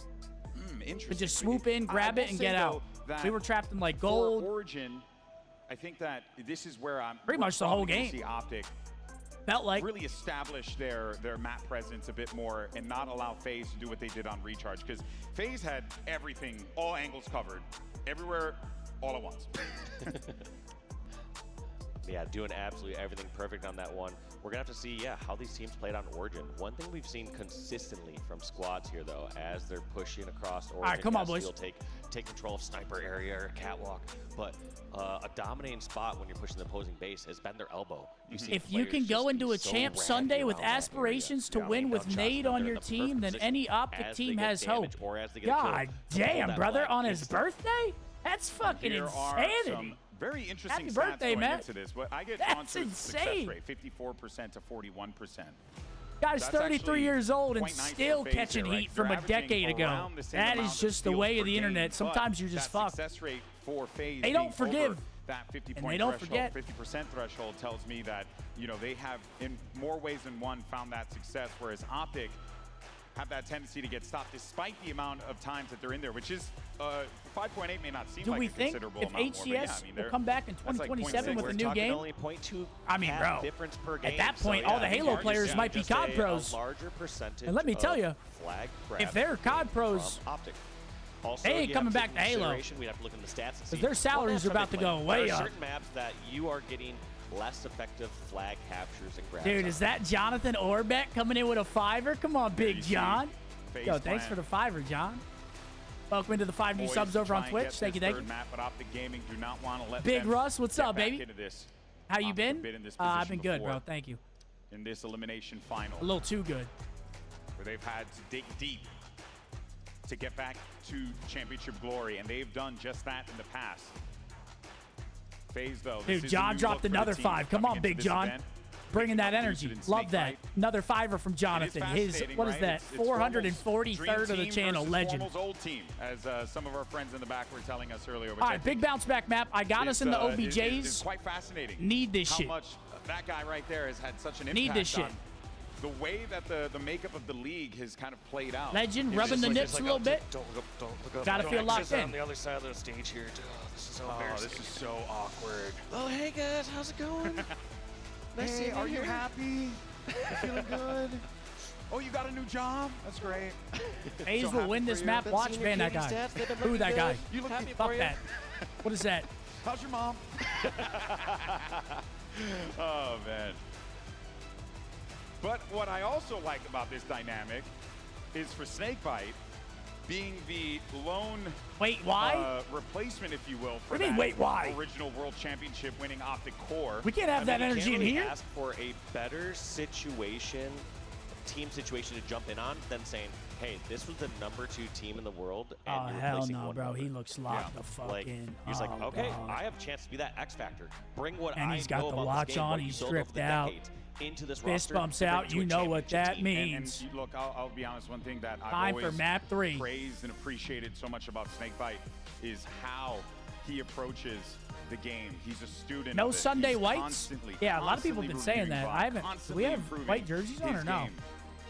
To just swoop in, grab it, and get out. We were trapped in, like, gold. Origin, I think that this is where I'm... Pretty much the whole game. See OpTic felt like really establish their map presence a bit more and not allow FaZe to do what they did on Recharge, because FaZe had everything, all angles covered, everywhere, all at once. Yeah, doing absolutely everything perfect on that one. We're going to have to see, how these teams played on Origin. One thing we've seen consistently from squads here, though, as they're pushing across Origin. All right, come on, boys. You'll take control of sniper area or catwalk. But a dominating spot when you're pushing the opposing base has been their elbow. If you can go into a champ Sunday with aspirations to win with Nade on your team, then any OpTic team has hope. God damn, brother, on his birthday? That's fucking insanity. Very interesting Happy birthday, going man. Into this. But I get That's insane. Success rate, 54% to 41%. Guy's 33 years old and still catching heat from a decade ago. That is just the way of the internet. Sometimes you're just fucked. They don't forgive. That 50 and they don't forget. 50% threshold tells me that, they have in more ways than one found that success, whereas OpTic have that tendency to get stopped despite the amount of times that they're in there, which is 5.8 may not seem like a considerable amount more. Do we think if HCS will come back in 2027 with a new game? Only 0.2 I mean, bro, difference per game. At that point, all the Halo players might be COD pros. And let me tell you, if they're COD pros, also, they ain't coming back to Halo. We'd have to look in the stats and see. Because their salaries are about to go way up. There are certain maps that you are getting less effective flag captures and grabs. Dude, is that Jonathan Orbeck coming in with a 5er? Come on, Big John. Yo, thanks for the 5er, John. Welcome into the 5 new subs over on Twitch. Thank you, thank you. Big Russ, what's up, baby? How you been? I've been good, bro. Thank you. In this elimination final. A little too good. Where they've had to dig deep to get back to championship glory, and they've done just that in the past. FaZe, though. Dude, John dropped another 5. Come on, Big John. Bringing that energy. Love that. Another 5er from Jonathan. His, what is that, 443rd of the channel. Legend. Old team, as some of our friends in the back were telling us earlier. All right, big bounce back map. I got us in the OBJs. It's quite fascinating. Need this shit. How much that guy right there has had such an impact. Need this shit. The way that the makeup of the league has kind of played out. Legend rubbing the nips a little bit. Don't look up. Gotta feel locked in. On the other side of the stage here. Oh, this is so embarrassing. This is so awkward. Oh, hey guys, how's it going? Nice to are you happy? You feeling good? Oh, you got a new job? That's great. FaZe will win this map. Watch, man, that guy. Who that guy? You look happy. Fuck that. What is that? How's your mom? Oh, man. But what I also like about this dynamic is for Snakebite being the lone replacement, if you will, for that original World Championship winning OpTic core. We can't have that energy in here. Ask for a better situation, team situation to jump in on than saying, hey, this was the #2 team in the world. And oh, hell no, bro. He looks locked the fuck in. He's like, okay, God. I have a chance to be that X factor. Bring what and I he's got know the about watch this game, on. He's stripped out. Into this Fist roster, bumps out. You know what that means. And look, I'll be honest. One thing that I've always for map 3 praised and appreciated so much about Snakebite is how he approaches the game. He's a student. No of it. Sunday He's whites. Yeah, a lot of people have been saying that. I haven't. Do we have white jerseys on or no?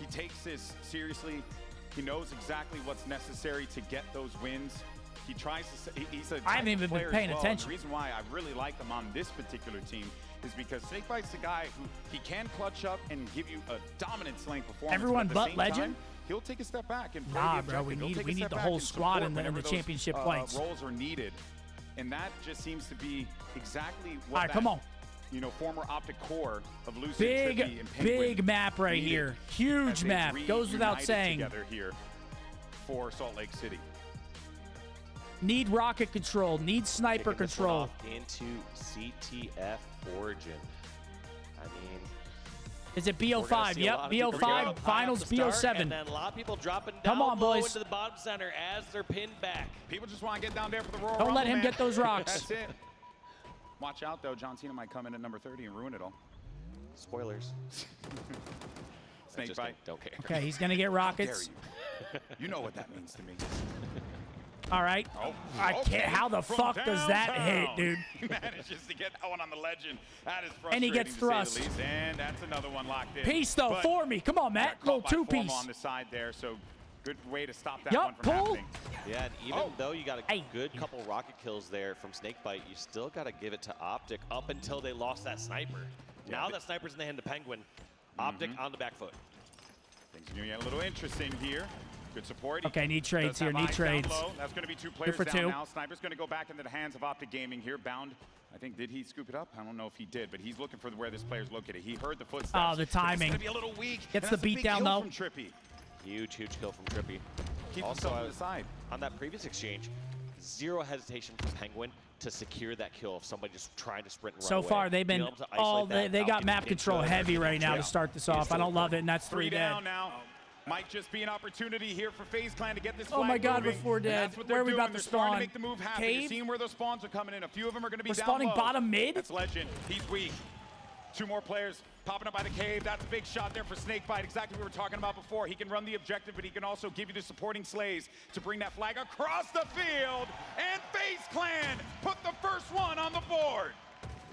He takes this seriously. He knows exactly what's necessary to get those wins. He tries to. He's a. I haven't even been paying attention. The reason why I really like him on this particular team is because Snakebite's the guy who he can clutch up and give you a dominant slaying performance. Everyone but Legend. Time, he'll take a step back and nah, bro. We need the whole squad in the championship fights. Roles are needed, and that just seems to be exactly what. All right, come on. You know, former OpTic core of Lucid, big map right here. Huge map. Goes without saying. Together here for Salt Lake City. Need rocket control. Need sniper control. Into CTF Origin. I mean, is it BO5? Yep, BO5. Finals BO7. And then a lot of people dropping down Come on, boys. into the bottom center as they're pinned back. People just want to get down there for the Royal Don't Rumble, let him get those rocks. That's it. Watch out, though. John Cena might come in at number 30 and ruin it all. Spoilers. Snakebite. Don't care. Okay, he's going to get rockets. You know what that means to me. All right. Oh, I can't. How the fuck does that hit, dude? He manages to get that one on the Legend. That is frustrating. And he gets thrust. And that's another one locked in. Piece, though, for me. Come on, Matt. Little 2-piece. On the side there, so good way to stop that one from happening. Yeah, and even though you got a good couple rocket kills there from Snakebite, you still got to give it to OpTic up until they lost that sniper. Yeah, now that sniper's in the hand of Penguin, OpTic on the back foot. Things are going to get a little interesting here. Good support. Okay, need trades here. Need trades. That's going to be 2 players down now. Sniper's going to go back into the hands of OpTic Gaming here. Bound. I think, did he scoop it up? I don't know if he did, but he's looking for where this player's located. He heard the footsteps. Oh, the timing. It's going to be a little weak. Gets the beat down, though. From Trippy. Huge kill from Trippy. Keeps himself to the side. On that previous exchange, zero hesitation from Penguin to secure that kill if somebody just trying to sprint and run away. So far, they've been they got map control heavy right now to start this off. I don't love it, and that's 3 dead. Down now. Might just be an opportunity here for FaZe Clan to get this flag Oh my God, moving. we're 4 dead. Where are we about to spawn? To make the move happen. Cave? You're seeing where those spawns are coming in. A few of them are going to be We're down spawning low. bottom mid? That's Legend. He's weak. 2 more players popping up by the cave. That's a big shot there for Snakebite. Exactly what we were talking about before. He can run the objective, but he can also give you the supporting slays to bring that flag across the field. And FaZe Clan put the first one on the board.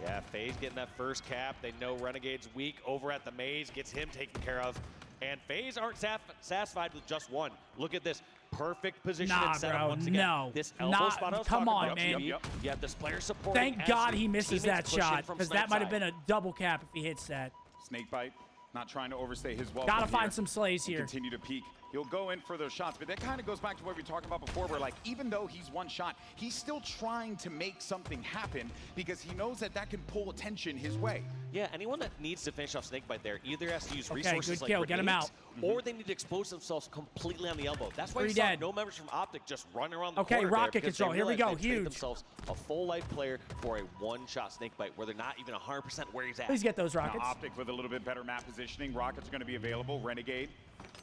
Yeah, FaZe getting that first cap. They know Renegade's weak over at the maze. Gets him taken care of. And FaZe aren't satisfied with just one. Look at this. Perfect position Nah, and setup bro, once again. no. This elbow spot I was Come talking on, about, man. You have this player support. Thank God he misses that shot, because that might have been a double cap if he hits that. Snakebite, not trying to overstay his welcome. Gotta find some slays here. Continue to peek. He'll go in for those shots, but that kind of goes back to what we were talking about before, where like, even though he's one shot, he's still trying to make something happen because he knows that that can pull attention his way. Yeah, anyone that needs to finish off Snakebite there either has to use resources good kill. like Get him grenades, out. or they need to expose themselves completely on the elbow. That's why Three we saw dead. no members from OpTic just running around the Okay, corner rocket there because control. they Here we go. realized they traded Huge. themselves a full life player for a one-shot Snakebite where they're not even 100% where he's at. Please get those rockets. Now, OpTic with a little bit better map positioning. Rockets are going to be available. Renegade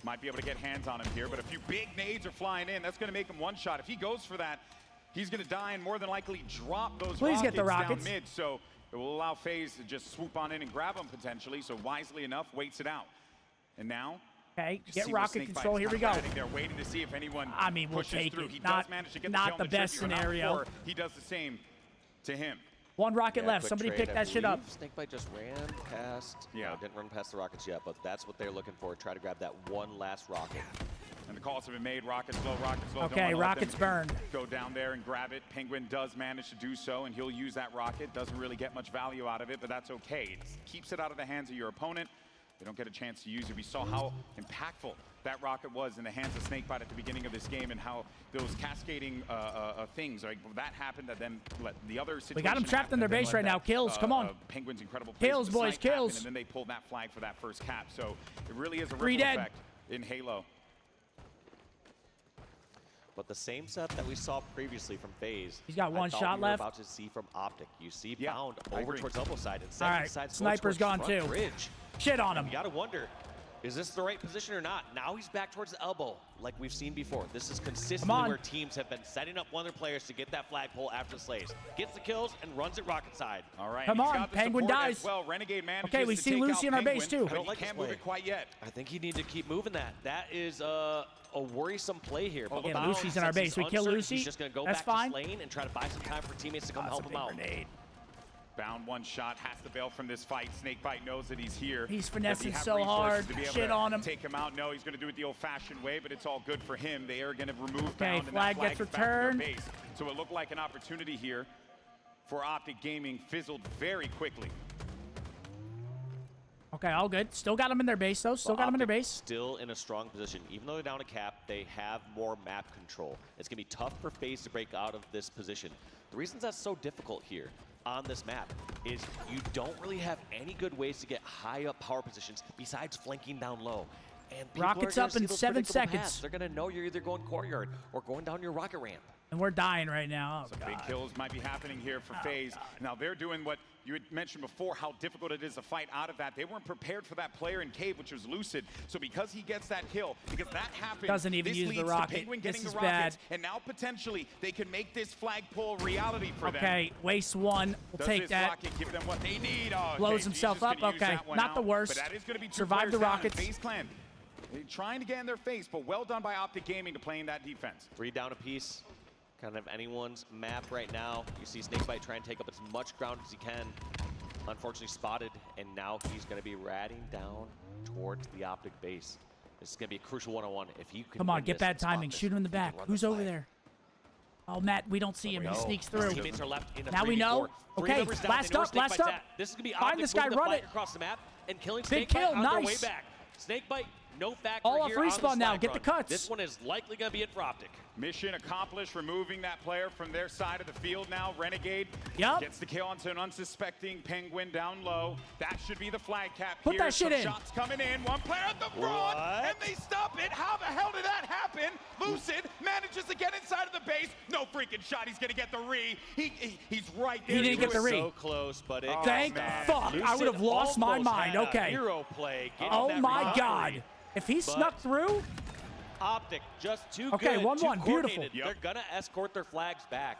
might be able to get hands on him here, but a few big nades are flying in. That's going to make him one shot. If he goes for that, he's going to die and more than likely drop those Please get the rockets down mid. So it will allow FaZe to just swoop on in and grab him potentially. So wisely enough, waits it out. And now, okay, you get see where rocket Snakebite control. is Here we kind go. of hiding there, waiting to see if anyone I mean, we'll pushes take through. it. He Not- does manage to get not the the kill on best tribute, but not scenario. before he does the same to him. One rocket Yeah, left. quick Somebody trade, pick I that shit up. believe Snakebite just ran past. Yeah. No, didn't run past the rockets yet, but that's what they're looking for. Try to grab that one last rocket. And the calls have been made. Rockets low, rockets low. Don't Okay, wanna let rockets them burned. Go down there and grab it. Penguin does manage to do so, and he'll use that rocket. Doesn't really get much value out of it, but that's okay. It keeps it out of the hands of your opponent. They don't get a chance to use it. We saw how impactful that rocket was in the hands of Snakebite at the beginning of this game, and how those cascading things, like that happened, that then let the other situation. We got 'em trapped in their happen, base right and then now. let Kills, come on. Penguin's incredible plays Kills, with the boys, snipe happen, kills. and then they pulled that flag for that first cap. So it really is a Three ripple dead. effect in Halo. But the same set that we saw previously from FaZe. He's got one I thought shot we were left. about to see from OpTic. You see Yeah, Bound I over agree. towards elbow side and All right, side Sniper's gone front too. bridge. Shit on him. You gotta wonder, is this the right position or not? Now he's back towards the elbow, like we've seen before. This is consistently on. where teams have been setting up one of their players to get that flagpole after the slays. Gets the kills and runs it rocket side. All right, Come he's on, got the Penguin support dies. as well. Renegade manages Okay, we to see take Lucy out in our base, Penguin, too. but I he like can't this move it play. quite yet. I think you need to keep moving that. That is a worrisome play here. But yeah, Bound, Lucy's in our since base. We he's kill uncertain, Lucy. He's just gonna go That's back fine. to lane and try to buy some time for teammates to come help him out. Grenade. Bound one shot, has to bail from this fight. Snakebite knows that he's here. He's Does he finessing have so resources hard. to be able Shit to on him. Take him out. No, he's going to do it the old-fashioned way, but it's all good for him. They are going to remove Okay, Bound, and flag that gets flag is back in their returned. base. So it looked like an opportunity here for OpTic Gaming. Fizzled very quickly. Okay, all good. Still got him in their base, though. Still got him in their OpTic base. Still in a strong position. Even though they're down a cap, they have more map control. It's going to be tough for FaZe to break out of this position. The reasons that's so difficult here on this map is you don't really have any good ways to get high up power positions besides flanking down low. And people Rockets are gonna up see in those 7 predictable seconds. paths. They're going to know you're either going courtyard or going down your rocket ramp. And we're dying right now. Oh, Some God. big kills might be happening here for FaZe. Now they're doing what you had mentioned before, how difficult it is to fight out of that. They weren't prepared for that player in Cave, which was Lucid. So because he gets that kill, because that happened, Doesn't even this use the leads rocket. to Penguin This getting is the rockets, bad. and now potentially they can make this flagpole reality for them. Okay, waste one. We'll Does take this that. rocket give them what they need? Oh, okay, Blows he's himself just gonna up. use Okay, that one not the out. worst. But that is going to be two Survive the players down in rockets. FaZe Clan. They're trying to get in their face, but well done by OpTic Gaming to play in that defense. 3 down apiece. Kind of anyone's map right now. You see Snakebite try and take up as much ground as he can. Unfortunately spotted, and now he's going to be ratting down towards the OpTic base. This is going to be a crucial one-on-one. If he can Come on, win get this bad and spot timing. this, Shoot him in the he can back. run Who's the over flag. there? Oh, Matt, we don't see him. He sneaks His through. teammates are left in a Now we know. 3v4. Three Okay, members down. last They know up, where last Snakebite's up. at. This is going to be Find OpTic this guy, moving the run flag it. across the map and killing Big Snakebite kill, on their way nice. back. Snakebite, no factor All off here on the respawn now. slide Get the run. cuts. This one is likely going to be it for OpTic. Mission accomplished, removing that player from their side of the field now. Renegade Yup. gets the kill onto an unsuspecting Penguin down low. That should be the flag cap. Put here. that shit Some in. Shots coming in. One player at the front, What? and they stop it. How the hell did that happen? Lucid manages to get inside of the base. No freaking shot. He's going to get the re. He's right there. He didn't get the re. So close, but it Thank man. fuck. I would have lost my almost mind. had a Okay. hero play getting Oh that my recovery. God. If he snuck through, OpTic just too Okay, good, 1-1, too beautiful. coordinated. Yep. They're gonna escort their flags back.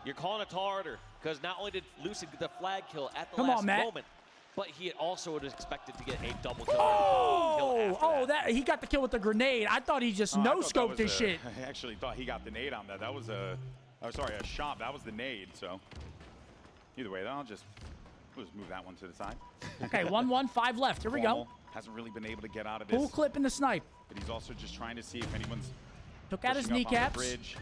You're calling a tall order because not only did Lucid get the flag kill at the Come last on, Matt. moment, but he also was expected to get a double kill. oh, that he got the kill with the grenade. I thought he just I no thought that scoped was his a- shit. I actually thought he got the nade on that. That was a shot. That was the nade. So either way, we'll just move that one to the side. Okay, 1-1, 5 left. Here we go. Formal. hasn't really been able to get out of this. Full clip in the snipe. But he's also just trying to see if anyone's took out his pushing up on the kneecaps. bridge.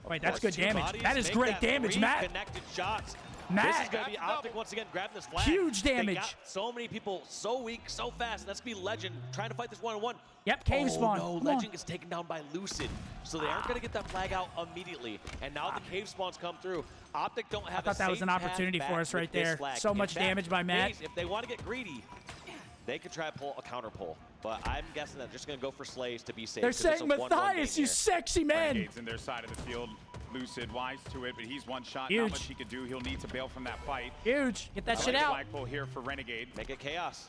Wait, that's good damage. Bodies, That is great damage, Matt. Connected shots. Matt. This is going to be OpTic once again grabbing this flag. Huge They damage. got so many people so weak, so fast. That's going to be Legend trying to fight this one-on-one. Yep, cave spawn. No, Come Legend on. gets taken down by Lucid. So they aren't going to get that flag out immediately. And now the cave spawns come through. OpTic don't have I thought that was an opportunity for us right there. So much damage by Matt. If they want to get greedy, they could try to pull a counter pull. But I'm guessing they're just going to go for slays to be safe. They're saying, Matthias, you sexy man. Renegade's in their side of the field. Lucid wise to it, but he's one shot. Huge. Not much he could do. He'll need to bail from that fight. Huge. Get that shit out. Flagpole here for Renegade. Make it chaos.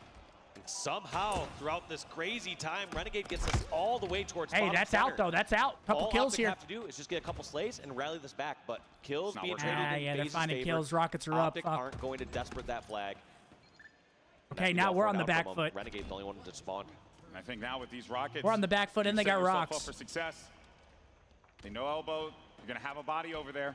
And somehow, throughout this crazy time, Renegade gets us all the way towards Hey, bottom that's center. out, though. That's out. Couple All kills OpTic here. have to do is just get a couple slays and rally this back. But kills Not being working traded out. in Yeah, they're FaZe's finding favor. kills. Rockets are up. OpTic Fuck. aren't going to desperate that flag. Okay, now we're on the back foot. Renegade's the only one to spawn. And I think now with these rockets, We're on the back foot, and they you set got yourself rocks. up for success. They know elbow. You're gonna have a body over there.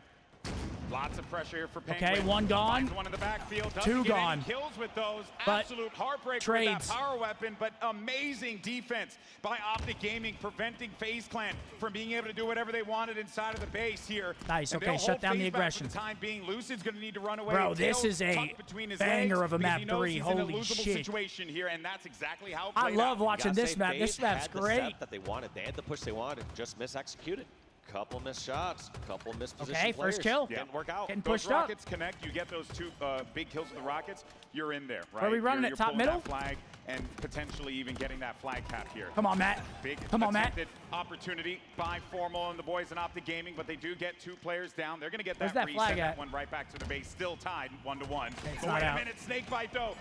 Lots of pressure here for Penguin. Okay, one gone. Finds one in the backfield. Doesn't Two get any gone. kills with those. But Absolute heartbreak trades. with that power weapon, but amazing defense by OpTic Gaming, preventing FaZe Clan from being able to do whatever they wanted inside of the base here. Nice, And okay, they'll shut hold down the FaZe back aggression. For the time being, Lucid's gonna need to run away. Bro, this Tail is a tucked between his banger legs of a because map he knows 3. he's Holy in a losable shit. situation here, and that's exactly how it I played love out. watching Gotta this say, map. FaZe This map's had the great. set that they wanted. They had the push they wanted, just misexecuted. Couple missed shots, couple missed position Okay, players. first kill. Didn't work out. Getting Those pushed up. rockets connect, you get those two big kills with the rockets, you're in there, right? Are we running you're it top pulling middle? that flag and potentially even getting that flag cap here. Come on, Matt. Big Come on, Matt. attempted opportunity by Formal and the boys in OpTic Gaming, but they do get 2 players down. They're going to get Where's that that flag reset, at? that one right back to the base, still tied 1-1. it's But not wait out. a minute, Snakebite though.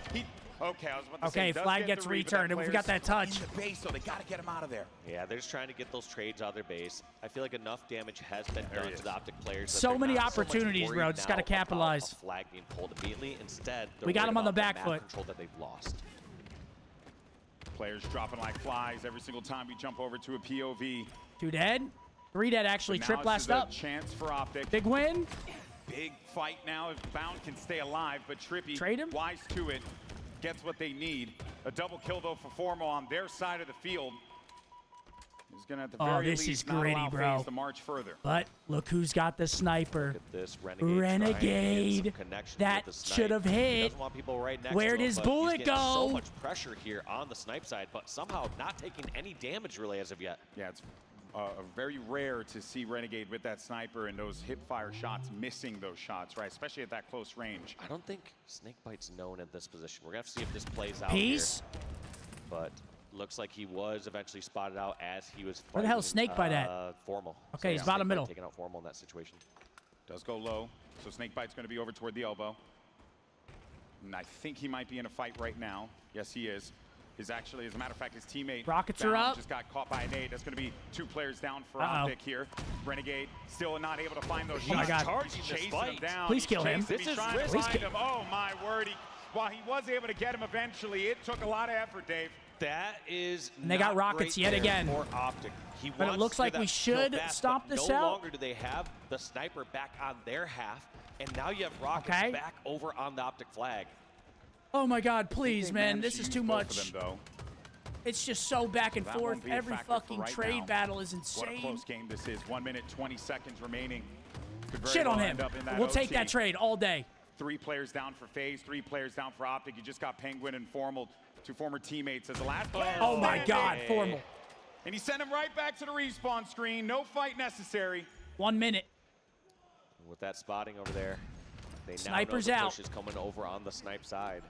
Okay, I was about to say, Okay, he does flag get gets the read, but returned, and we got that player's touch. in the base, so they got to get him out of there. Yeah, they're just trying to get those trades out of their base. I feel like enough damage has been There done he to the is. OpTic players. that So they're many not so much opportunities, bro. worried Just gotta now capitalize. about a flag being pulled immediately. Instead, they're We got worried him on the about back map foot. control that they've lost. Players dropping like flies every single time we jump over to a POV. 2 dead. 3 dead, actually. Now Trip this last is a up. chance for OpTic. Big win. Big fight now if Bound can stay alive, but Trippy, Trade him? wise to it, gets what they need. A double kill though for Formal on their side of the field. He's gonna at the very this is least not gritty, allow bro. FaZe to march further. But look who's got the sniper. Look at this Renegade. Renegade. That should have He hit. doesn't want people right next Where'd to him, his but bullet he's getting so go? much pressure here on the snipe side, but somehow not taking any damage really as of yet. Yeah, it's very rare to see Renegade with that sniper and those hip fire shots, missing those shots, right? Especially at that close range. I don't think Snakebite's known at this position. We're gonna have to see if this plays out Peace. here. But looks like he was eventually spotted out as he was fighting. Where the hell's Snakebite at? Formal. Okay, he's yeah, bottom Snakebite middle. Taking out Formal in that situation. Does go low, so Snakebite's gonna be over toward the elbow. And I think he might be in a fight right now. Yes, he is. As a matter of fact, his teammate Rockets are Bound up. just got caught by a nade. That's going to be 2 players down for Uh-oh. OpTic here. Renegade still not able to find those Oh my shots. God. He's chasing him down. Please He's kill him. chasing This He's is trying to risky. find him. Oh my word! While he was able to get him eventually, it took a lot of effort, Dave. That is And they got not rockets great yet there again. for OpTic. He But it wants looks to like get we that kill should fast, stomp but this no out. longer do they have the sniper back on their half, and now you have rockets Okay. back over on the OpTic flag. Oh my God, They please, man. managed This to is use too both of much. them, though. It's just so back and That won't forth. be a Every factor for fucking right trade now. battle is What a insane. close game this is. 1 minute, 20 seconds remaining. Could very Shit on well him. end up in that We'll take OT. that trade all day. 3 players down for FaZe, 3 players down for OpTic. You just got Penguin and Formal, 2 former teammates as the last player. Oh my standing. God, Formal. And he sent him right back to the respawn screen. No fight necessary. 1 minute. With that spotting over there, they Snipers now know the out. push is coming over on the snipe side.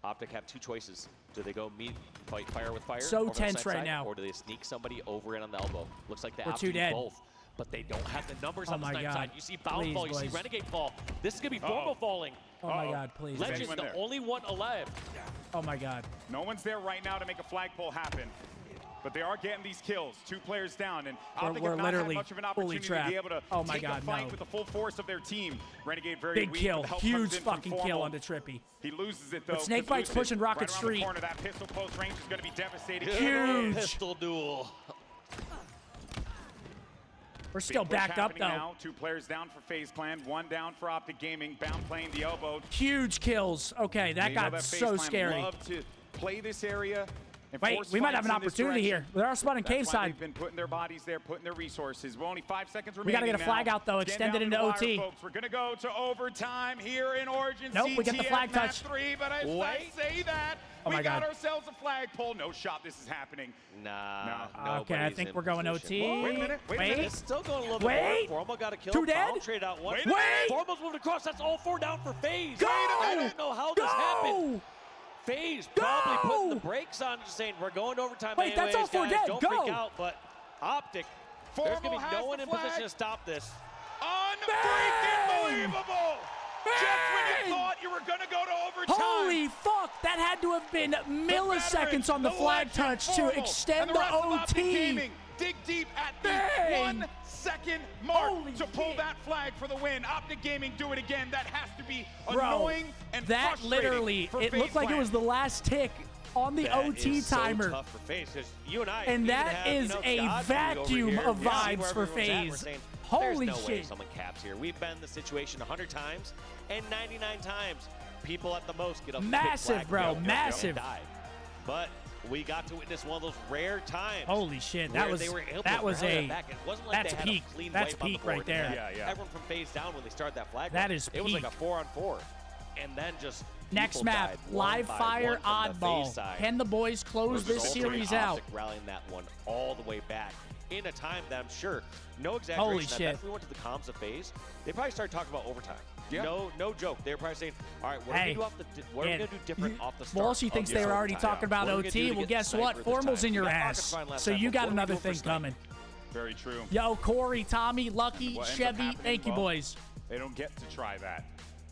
OpTic have 2 choices. Do they go meet, fight fire with fire? So over the tense snipe right side, now. Or do they sneak somebody over in on the elbow? Looks like they We're opt two to do dead. both. But they don't have the numbers Oh on the my snipe God. side. You see Bound Please, fall, you see boys. Renegade fall. This is going to be Formal falling. Oh my God, please. Legend's anyone the there? only one alive. Oh my God. No one's there right now to make a flagpole happen. But they are getting these kills. 2 players down, and We're OpTic have not literally had much of an fully opportunity to be trapped. able to Oh my take God, a fight no. with the full force of their team. Renegade very Big weak, kill. but the help Huge comes in from fucking kill Formal. onto Trippy. He loses it though. But Snakebite's 'cause Lucid, pushing Rocket right around Street. The corner, that pistol close range is going to be devastating. Huge. Pistol duel. We're still Big push backed up happening though. Now. 2 players down for FaZe Clan, 1 down for OpTic Gaming. Bound playing the elbow. Huge kills. Okay, that You know got FaZe so Clan scary. love to play this area Wait, we might have an opportunity here. They're our spot in cave side. They've been putting their bodies there, putting their resources. We're only 5 seconds remaining. We got to get a flag out, though. Extend it into OT. Folks. We're going to go to overtime here in Origin. Nope, we get the flag touch. 3, but I say that. Oh we got ourselves a flagpole. No shot. This is happening. Nah. Okay, I think we're going OT. Whoa, wait a minute. It's still going a little bit more. Formal got a kill. Two dead? Trade out one. Wait. Formal's moved across. That's all 4 down for FaZe. Go! I don't know how this happened. FaZe probably putting the brakes on, just saying we're going to overtime. Wait, anyways, that's all 4 guys, dead. Don't Go! freak out, but OpTic, there's going to be no one in position to stop this. Unfreaking believable! Just when you thought you were going to go to overtime. Holy fuck! That had to have been milliseconds on the flag touch to extend the OT. Dig deep at the 1 second mark to pull that flag for the win. OpTic Gaming do it again. That has to be annoying and that frustrating literally, for it looked like it was the last tick on the OT timer. So tough for FaZe, 'cause you and I, and that is a vacuum of vibes for FaZe. Holy There's no way shit. someone caps here. We've been in the situation 100 times, and 99 times, people at the most get a massive, flag, bro, massive. But we got to witness one of those rare times. Holy shit, that was that's peak. That's peak right there. Yeah. Everyone from FaZe down when they started that flag. That is peak. It was like a 4-on-4, and then just next map, live fire oddball. Can the boys close this series out? Rallying that one all the way back in a time that I'm sure, no exaggeration. Holy shit! If we went to the comms of FaZe, they probably started talking about overtime. Yeah. No joke. They're probably saying, all right, what are we going to do different off the start? Walshy thinks they were already talking about OT. Well, guess what? Formal's in your ass. So you got another thing coming. Very true. Yo, Corey, Tommy, Lucky, Chevy, thank you, boys. They don't get to try that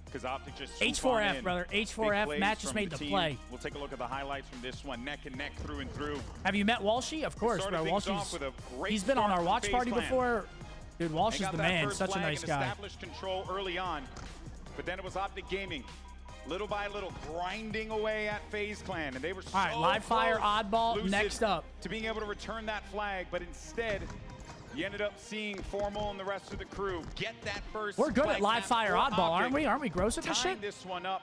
because OpTic just H4F, brother. H4F. Matt just made the play. We'll take a look at the highlights from this one. Neck and neck, through and through. Have you met Walshy? Of course, bro. Walshy's, he's been on our watch party before. Dude, Walsh is the man. Such a nice guy. Established control early on, but then it was OpTic Gaming, little by little, grinding away at FaZe Clan, and they were so all right, live fire oddball Lucid next up to being able to return that flag, but instead you ended up seeing Formal and the rest of the crew get that first. We're good at live fire oddball, aren't we? Aren't we gross at this shit? This one up.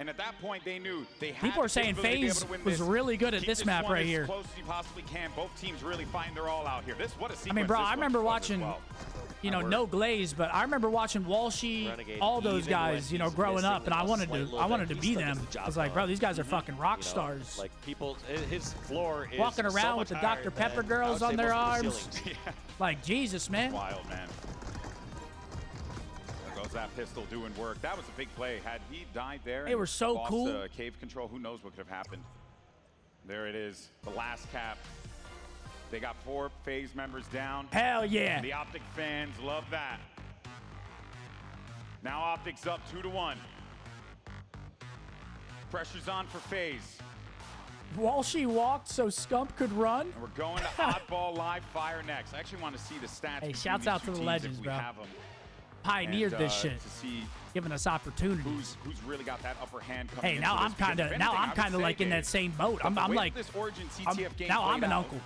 And at that point, they knew they had people are saying FaZe was really good at this map right here. As close as you possibly can. Both teams really find their all out here. What a sequence. I mean, bro, I remember watching, you know, no glaze, but I remember watching Walshy, all those guys, you know, growing up, and I wanted to be them. I was like, bro, these guys are fucking rock stars. Like people, his floor is walking around with the Dr. Pepper girls on their arms. Like Jesus, man. Wild, man. That pistol doing work. That was a big play. Had he died there, they were so cool. Cave control. Who knows what could have happened? There it is. The last cap. They got 4 FaZe members down. Hell yeah! The OpTic fans love that. Now OpTic's up 2-1. Pressure's on for FaZe. Walshy walked so Scump could run. And we're going to oddball live fire next. I actually want to see the stats. Hey, shouts out to the legends, bro. Pioneered this shit, to see giving us opportunities. Who's really got that upper hand coming? Hey, now I'm kind of like in that same boat. I'm like, this Origin CTF game now I'm an uncle.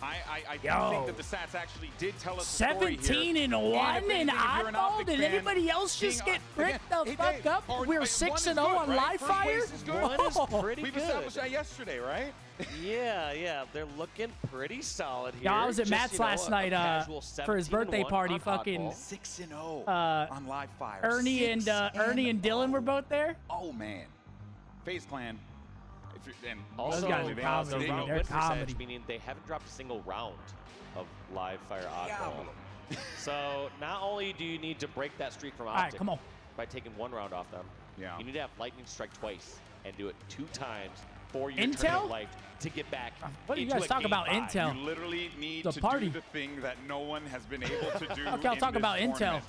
I think that the stats actually did tell us 17 and 1 in oddball. Did anybody else just get bricked the fuck up? We're 6-0 on live fire. One is pretty good. We've established that yesterday, right? Yeah, they're looking pretty solid here. Yeah, I was at Matt's last night for his birthday party. Fucking 6-0 on live fire. Ernie and Dylan were both there. Oh man, FaZe Clan. And also, those guys are comedy. They're comedy. Meaning they haven't dropped a single round of live fire oddball. So not only do you need to break that streak from OpTic, all right, come on, by taking 1 round off them, you need to have lightning strike twice and do it 2 times for your tournament life to get back. What do you guys talk about intel? You literally need to do the thing that no one has been able to do. Okay, I'll talk about intel.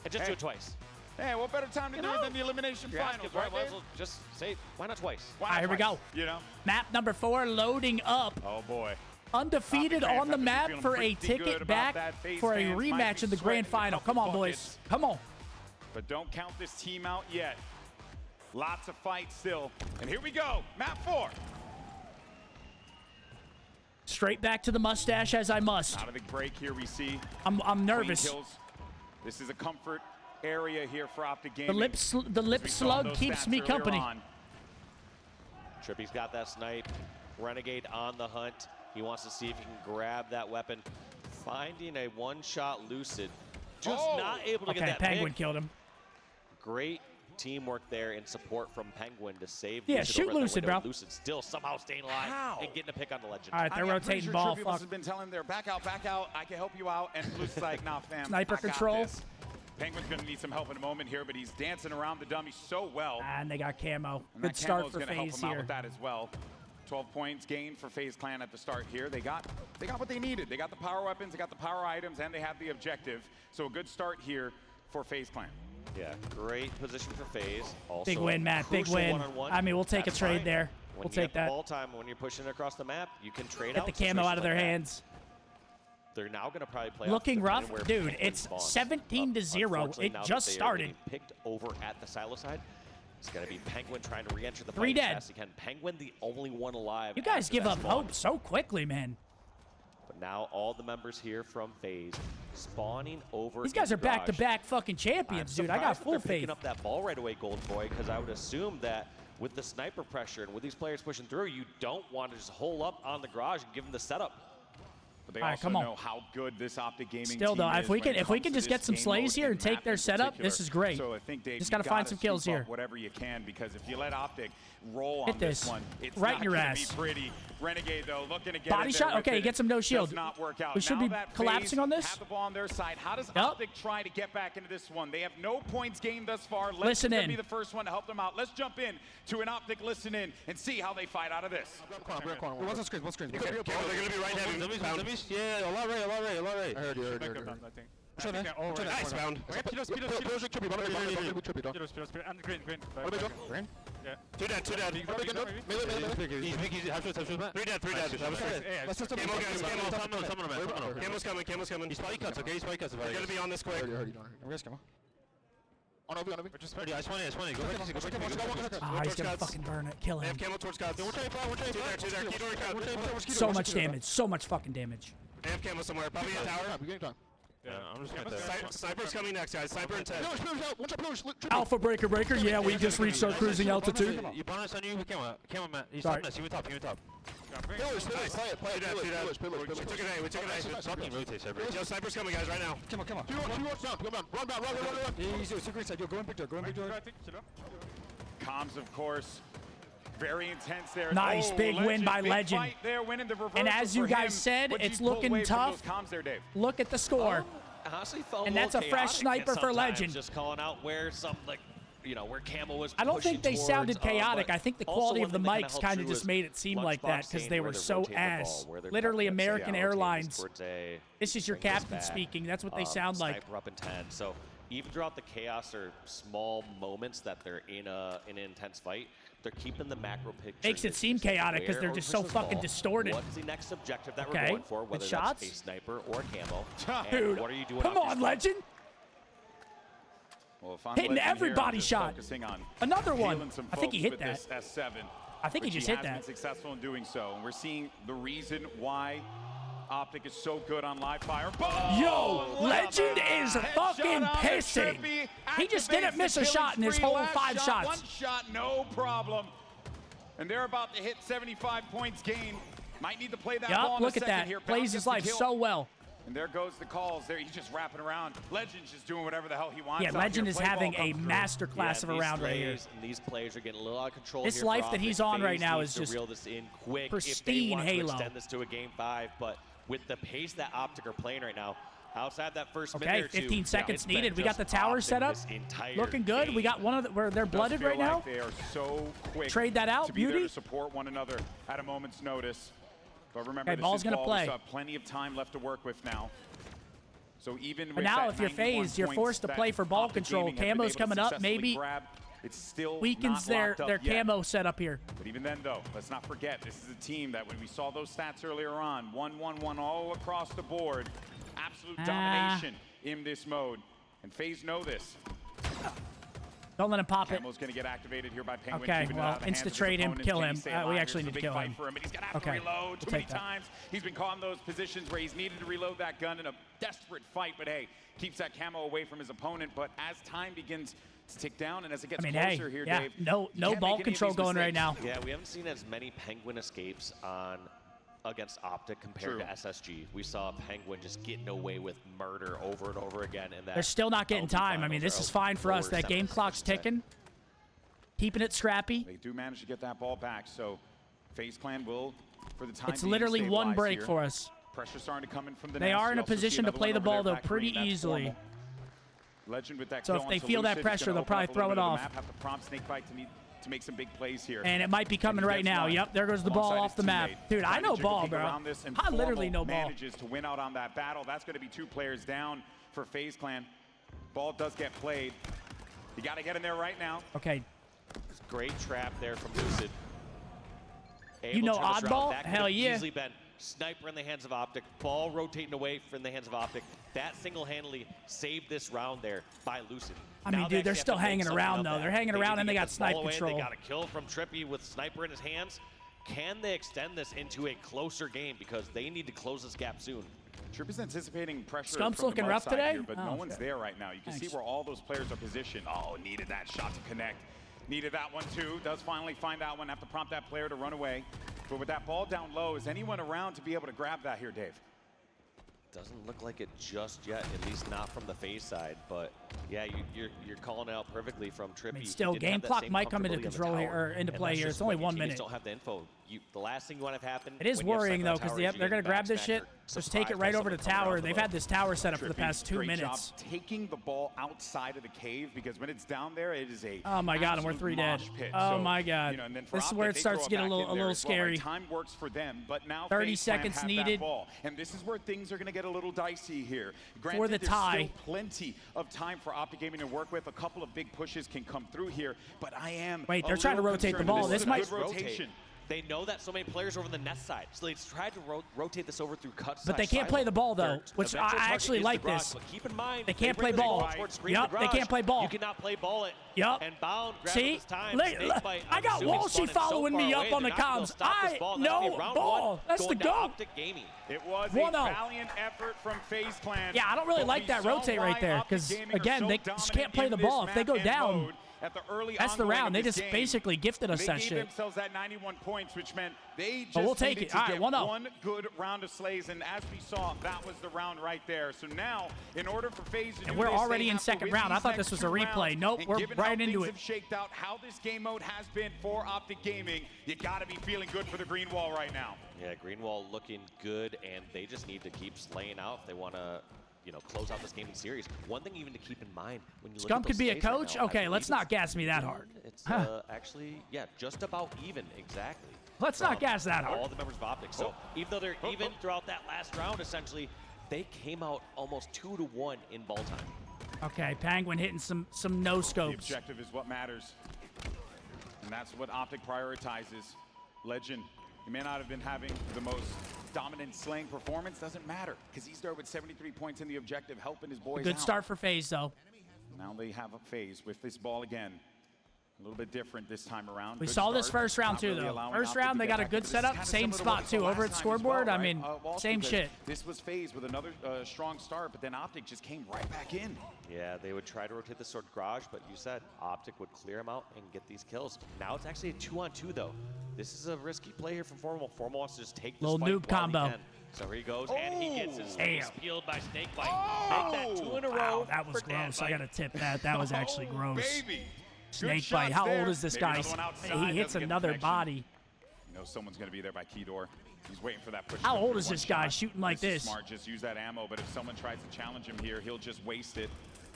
And just do it twice. Hey, what better time to do it than the elimination finals, right? Well, just say, why not twice? All right, here we go. You know, map number 4 loading up. Oh boy. Undefeated on the map for a ticket back for a rematch in the grand final. Come on, boys. Come on. But don't count this team out yet. Lots of fight still. And here we go. Map 4. Straight back to the mustache as I must. Out of the break here we see. I'm nervous. This is a comfort area here for OpTic Gaming. The lip slug keeps me company. Trippy's got that snipe. Renegade on the hunt. He wants to see if he can grab that weapon. Finding a one-shot Lucid. Just not able to get that Penguin pick. killed him. Great teamwork there in support from Penguin to save Lucid. Shoot Lucid, bro. Lucid still somehow staying alive and getting a pick on the Legend. All right, they're rotating ball. Fuck. Has been telling them, back out, I can help you out. And Lucid's like, nah, fam. Sniper control. Penguin's going to need some help in a moment here, but he's dancing around the dummy so well. And they got camo. And Good start for FaZe help him here. out with that as well. 12 points gained for FaZe Clan at the start here. They got what they needed. They got the power weapons, they got the power items, and they have the objective. So a good start here for FaZe Clan. Yeah, great position for FaZe. Also, big win, Matt. Big win. One-on-one. I mean, we'll take a trade there. We'll take that. Ball time when you're pushing it across the map, you can trade Get out. the camo out of their hands. They're now going to probably play. Looking rough, dude. It's 17-0. It just started. Picked over at the silo side. It's going to be Penguin trying to re-enter the fight 3 as dead. fast as he can. Penguin, the only one alive. You guys give up hope so quickly, man. But now all the members here from FaZe spawning over. These guys are back-to-back fucking champions, dude. I got full faith. Picking up that ball right away, Gold Boy, because I would assume that with the sniper pressure and with these players pushing through, you don't want to just hole up on the garage and give them the setup. But they also know how good this OpTic gaming Still, team though, is if we can just get some slays here and take their setup, this is great. So I think just gotta find some kills here. Whatever you can, because if you let OpTic roll Hit on this one, it's right not in your gonna ass. be pretty. Renegade though, looking to get body shot. Okay, he gets him no shield. Does not work out. We should now be collapsing on this. Have the ball on their side. How does OpTic try to get back into this one? They have no points gained thus far. Listen in. Be the first one to help them out. Let's jump in to an OpTic listen in and see how they fight out of this. What's on screen? What's screen? They're gonna be right heavy. Yeah, a lot right. I heard you. Nice bound. Green? Yeah. Two dead. He's half shots. Three dead. Camo's coming. He's spotty cuts, okay? He's spotty cuts. They're gonna be on this quick. I heard you. I'm risk camo. On OB. Just ready. I just want it. Go Ah, he's gonna fucking burn it. Kill They him. have camo towards Scott. Two there. Keep going. So much damage. So much fucking damage. They have camo somewhere. Probably in tower. Beginning time. Yeah, I'm just gonna Sniper's coming next, guys. Sniper and 10. Alpha breaker. Yeah, we just reached our cruising altitude. You bonus on you with camo, Matt. He's Sorry. top. You top. Play it. We took an A. Fucking rotate, Sniper. Yo, Sniper's coming, guys, right now. Come on. Run. Easy. Secret side. Yo, go in picture. Comms, of course. Very intense there. Nice, big win by Legend. There, winning the And as you guys said, it's looking tough. There, Dave? Look at the score. Honestly, felt And that's a fresh sniper for Legend. Just calling out where some where camo was. I don't think they sounded chaotic. but I think the also quality one of the thing that kinda mics helps kind of you just is made it seem like that because lunchbox they scene were where they're so rotating the ass. ball, where they're Literally cutting it, so American yeah, rotating Airlines. towards a- This is your bring this captain back. speaking. That's what they sound like. Sniper up in 10. So even throughout the chaos or small moments that they're in an intense fight, they're keeping the macro picture. Makes it seem chaotic because they're just so fucking distorted. What's the next objective that Okay, we're going for? good Whether shots. that's a sniper or camo. Dude, and what are you doing? come off on, your Legend. Well, if I'm Hitting Legend every here, body just shot. focusing on Another one. healing some I think he folks hit with that. this S7. I think he which just has hit been that. successful in doing so, and we're seeing the reason why OpTic is so good on live fire. Boom! Yo, Legend is fucking pissing. He just didn't miss a shot in his whole 5 shots. One shot, no problem. And they're about to hit 75 points gain. Might need to play that ball in look a at second that. here. Plays his life so well. And there goes the calls. There, he's just wrapping around. Legend's just doing whatever the hell he wants. Yeah, out Legend here. is Play ball having a comes through. masterclass of a round right here. These players are getting a little out of control. This here life for that he's OpTic. on right FaZe now needs is to just reel this in quick pristine if they want Halo. to extend this to a game 5. But with the pace that OpTic are playing right now, outside that first minute or two, 15 seconds it's been needed. We got the just tower OpTic set up. this entire Looking good. game. We got one of the, where they're blooded Feel right like now. They are so quick Trade that out, to be there beauty. to support one another at a moment's notice. But remember, Okay, this ball's is gonna ball. play. We still have plenty of time left to work with now. So even But with now that if you're 91 FaZe, you're points forced to that play for ball OpTic control. Gaming have been Camo's able to coming up. successfully Maybe grab, it's still weakens not their locked up yet. camo setup here. But even then, though, let's not forget, this is a team that when we saw those stats earlier on, 1-1-1 all across the board, absolute domination in this mode. And FaZe know this. Don't let him pop it. Camo's going to get activated here by Penguin. Okay, keeping it well, out of the hands of his insta-trade him, opponents. kill Can he him. stay We alive? actually Here's need a to big kill fight him. for him, but he's going to have Okay, to reload we'll too many take that. times. He's been caught in those positions where he's needed to reload that gun in a desperate fight, but hey, keeps that camo away from his opponent. But as time begins tick down, and as it gets I mean, closer here, yeah, Dave, no you can't ball make any of control these going right mistakes. now. Yeah, we haven't seen as many Penguin escapes against OpTic compared to SSG. We saw Penguin just getting away with murder over and over again. In that They're still not getting time. I mean, this is fine for us. That game clock's ticking. Keeping it scrappy. They do manage to get that ball back, so FaZe Clan will, for the time It's being, literally one stabilize break here. for us. Pressure starting to come in from the They nest. are in You a also see position to another play one the over ball, there though, back pretty green. That's easily. formal. Legend with that So kill if on they feel that Solution, pressure, it's gonna they'll open probably up a throw little it bit of the off. map, have to prompt Snakebite to make some big plays here. And it might be coming right now. Yep, there goes the ball Alongside off the his map. teammate. Dude, I Trying to know jiggle ball, peek bro. around this, and I literally Formal know ball. manages to win out on that battle. That's going to be 2 players down for FaZe Clan. Ball does get played. You got to get in there right now. Okay. Great trap there from Lucid. You know oddball? Hell yeah. Easily been sniper in the hands of OpTic, ball rotating away from the hands of OpTic. That single-handedly saved this round there by Lucid. I mean, dude, they're still hanging around, though. They're hanging around, and they got snipe control. They got a kill from Trippy with sniper in his hands. Can they extend this into a closer game? Because they need to close this gap soon. Trippy's anticipating pressure Scump's from looking the rough side today? here, but no Oh, one's shit. there right now. You can see where all those players are positioned. Oh, needed that shot to connect. Needed that one too. Does finally find that one. Have to prompt that player to run away. But with that ball down low, is anyone around to be able to grab that here, Dave? Doesn't look like it just yet, at least not from the FaZe side. But yeah, you're calling it out perfectly from Trippy. I mean, still, game clock might come into control here, or into play here. It's only 1 minute. Don't have the info. The last thing you want to have happen. It is worrying, though, because they're going to grab this shit, just take it right over to tower. They've had this tower set up for the past 2 minutes. Job taking the ball outside of the cave, because when it's down there, it is a oh my god, and we're 3 dead. Oh my god. You know, and then this is OpTic, where it starts to get a little scary. Time works for them, but now 30 FaZe Clan seconds have needed. that ball, and this is where things are going to get a little dicey here. Granted, For the tie. There's still plenty of time for OpTic Gaming to work with. A couple of big pushes can come through here, but I am. Wait, they're trying to rotate the ball. This might rotation. They know that so many players over the nest side, so they tried to rotate this over through cuts. But they can't play the ball, though, which I actually like this. But keep in mind, they can't play ball. Yep, they can't play ball. You cannot play ball it. Yep. And Bound see, this time. I got Walshy following me up on the comms. I know ball. That's the goal. It was a valiant effort from FaZe Clan. Yeah, I don't really like that rotate right there, because, again, they just can't play the ball. If they go down, that's the round. They just basically gifted us that shit. They gave themselves that 91 points, which meant they just we'll take needed it. to All right, get 1-0. one good round of slays, and as we saw, that was the round right there. So now, in order for FaZe to do we're this, already they in have to second win round. I these thought next this was a 2 replay. rounds, Nope, and we're given right how into things it. have shaked out, how this game mode has been for OpTic Gaming, you got to be feeling good for the green wall right now. Yeah, green wall looking good, and they just need to keep slaying out if they want to, you know, close out this gaming series. One thing even to keep in mind when you look Scump at could be a those plays coach? right now, Okay, let's not gas me that hard. It's actually, yeah, just about even, exactly. Let's not gas that hard. All the members of OpTic. So even though they're even throughout that last round, essentially, they came out almost 2-1 in ball time. Okay, Penguin hitting some no The scopes. objective is what matters, and that's what OpTic prioritizes. Legend, he may not have been having the most dominant slaying performance, doesn't matter, because he's there with 73 points in the objective, helping his boys Good out. start for FaZe, though. Now they have a FaZe with this ball again. A little bit different this time around. We Good saw this start. first round, Not too, really though. allowing First OpTic round, to they get got a back good into this. setup. Kinda Same similar to what spot, we saw too, over last at time as scoreboard. well, I mean, right? same Walsh, shit. This was FaZe with another strong start, but then OpTic just came right back in. Yeah, they would try to rotate the sword garage, but you said OpTic would clear him out and get these kills. Now it's actually a 2-on-2, though. This is a risky play here from Formal. Formal wants to just take this Little fight noob while he combo. can. So here he goes, and he gets his Damn. face peeled by Snakebite. Make that 2 in a row. Wow, that was for gross. Danbite. I got to tip that. That was actually gross. Baby. Snakebite. How old is this guy? He hits another body. You know someone's going to be there by Keydor. He's waiting for that push. How to old go is for this one guy shot. shooting like Is this? Smart, just use that ammo, but if someone tries to challenge him here, he'll just waste it.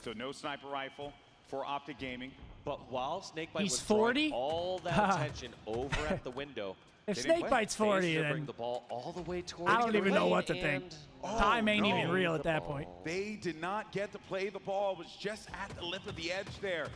So no sniper rifle for OpTic Gaming. But while Snakebite He's was 40? throwing all that attention over at the window, If They didn't play. Snakebite's 40, FaZe bring then the ball all the way towards I don't the even know lane, what to think. and Time ain't no. even real at that point. They did not get to play the ball. It was just at the lip of the edge there.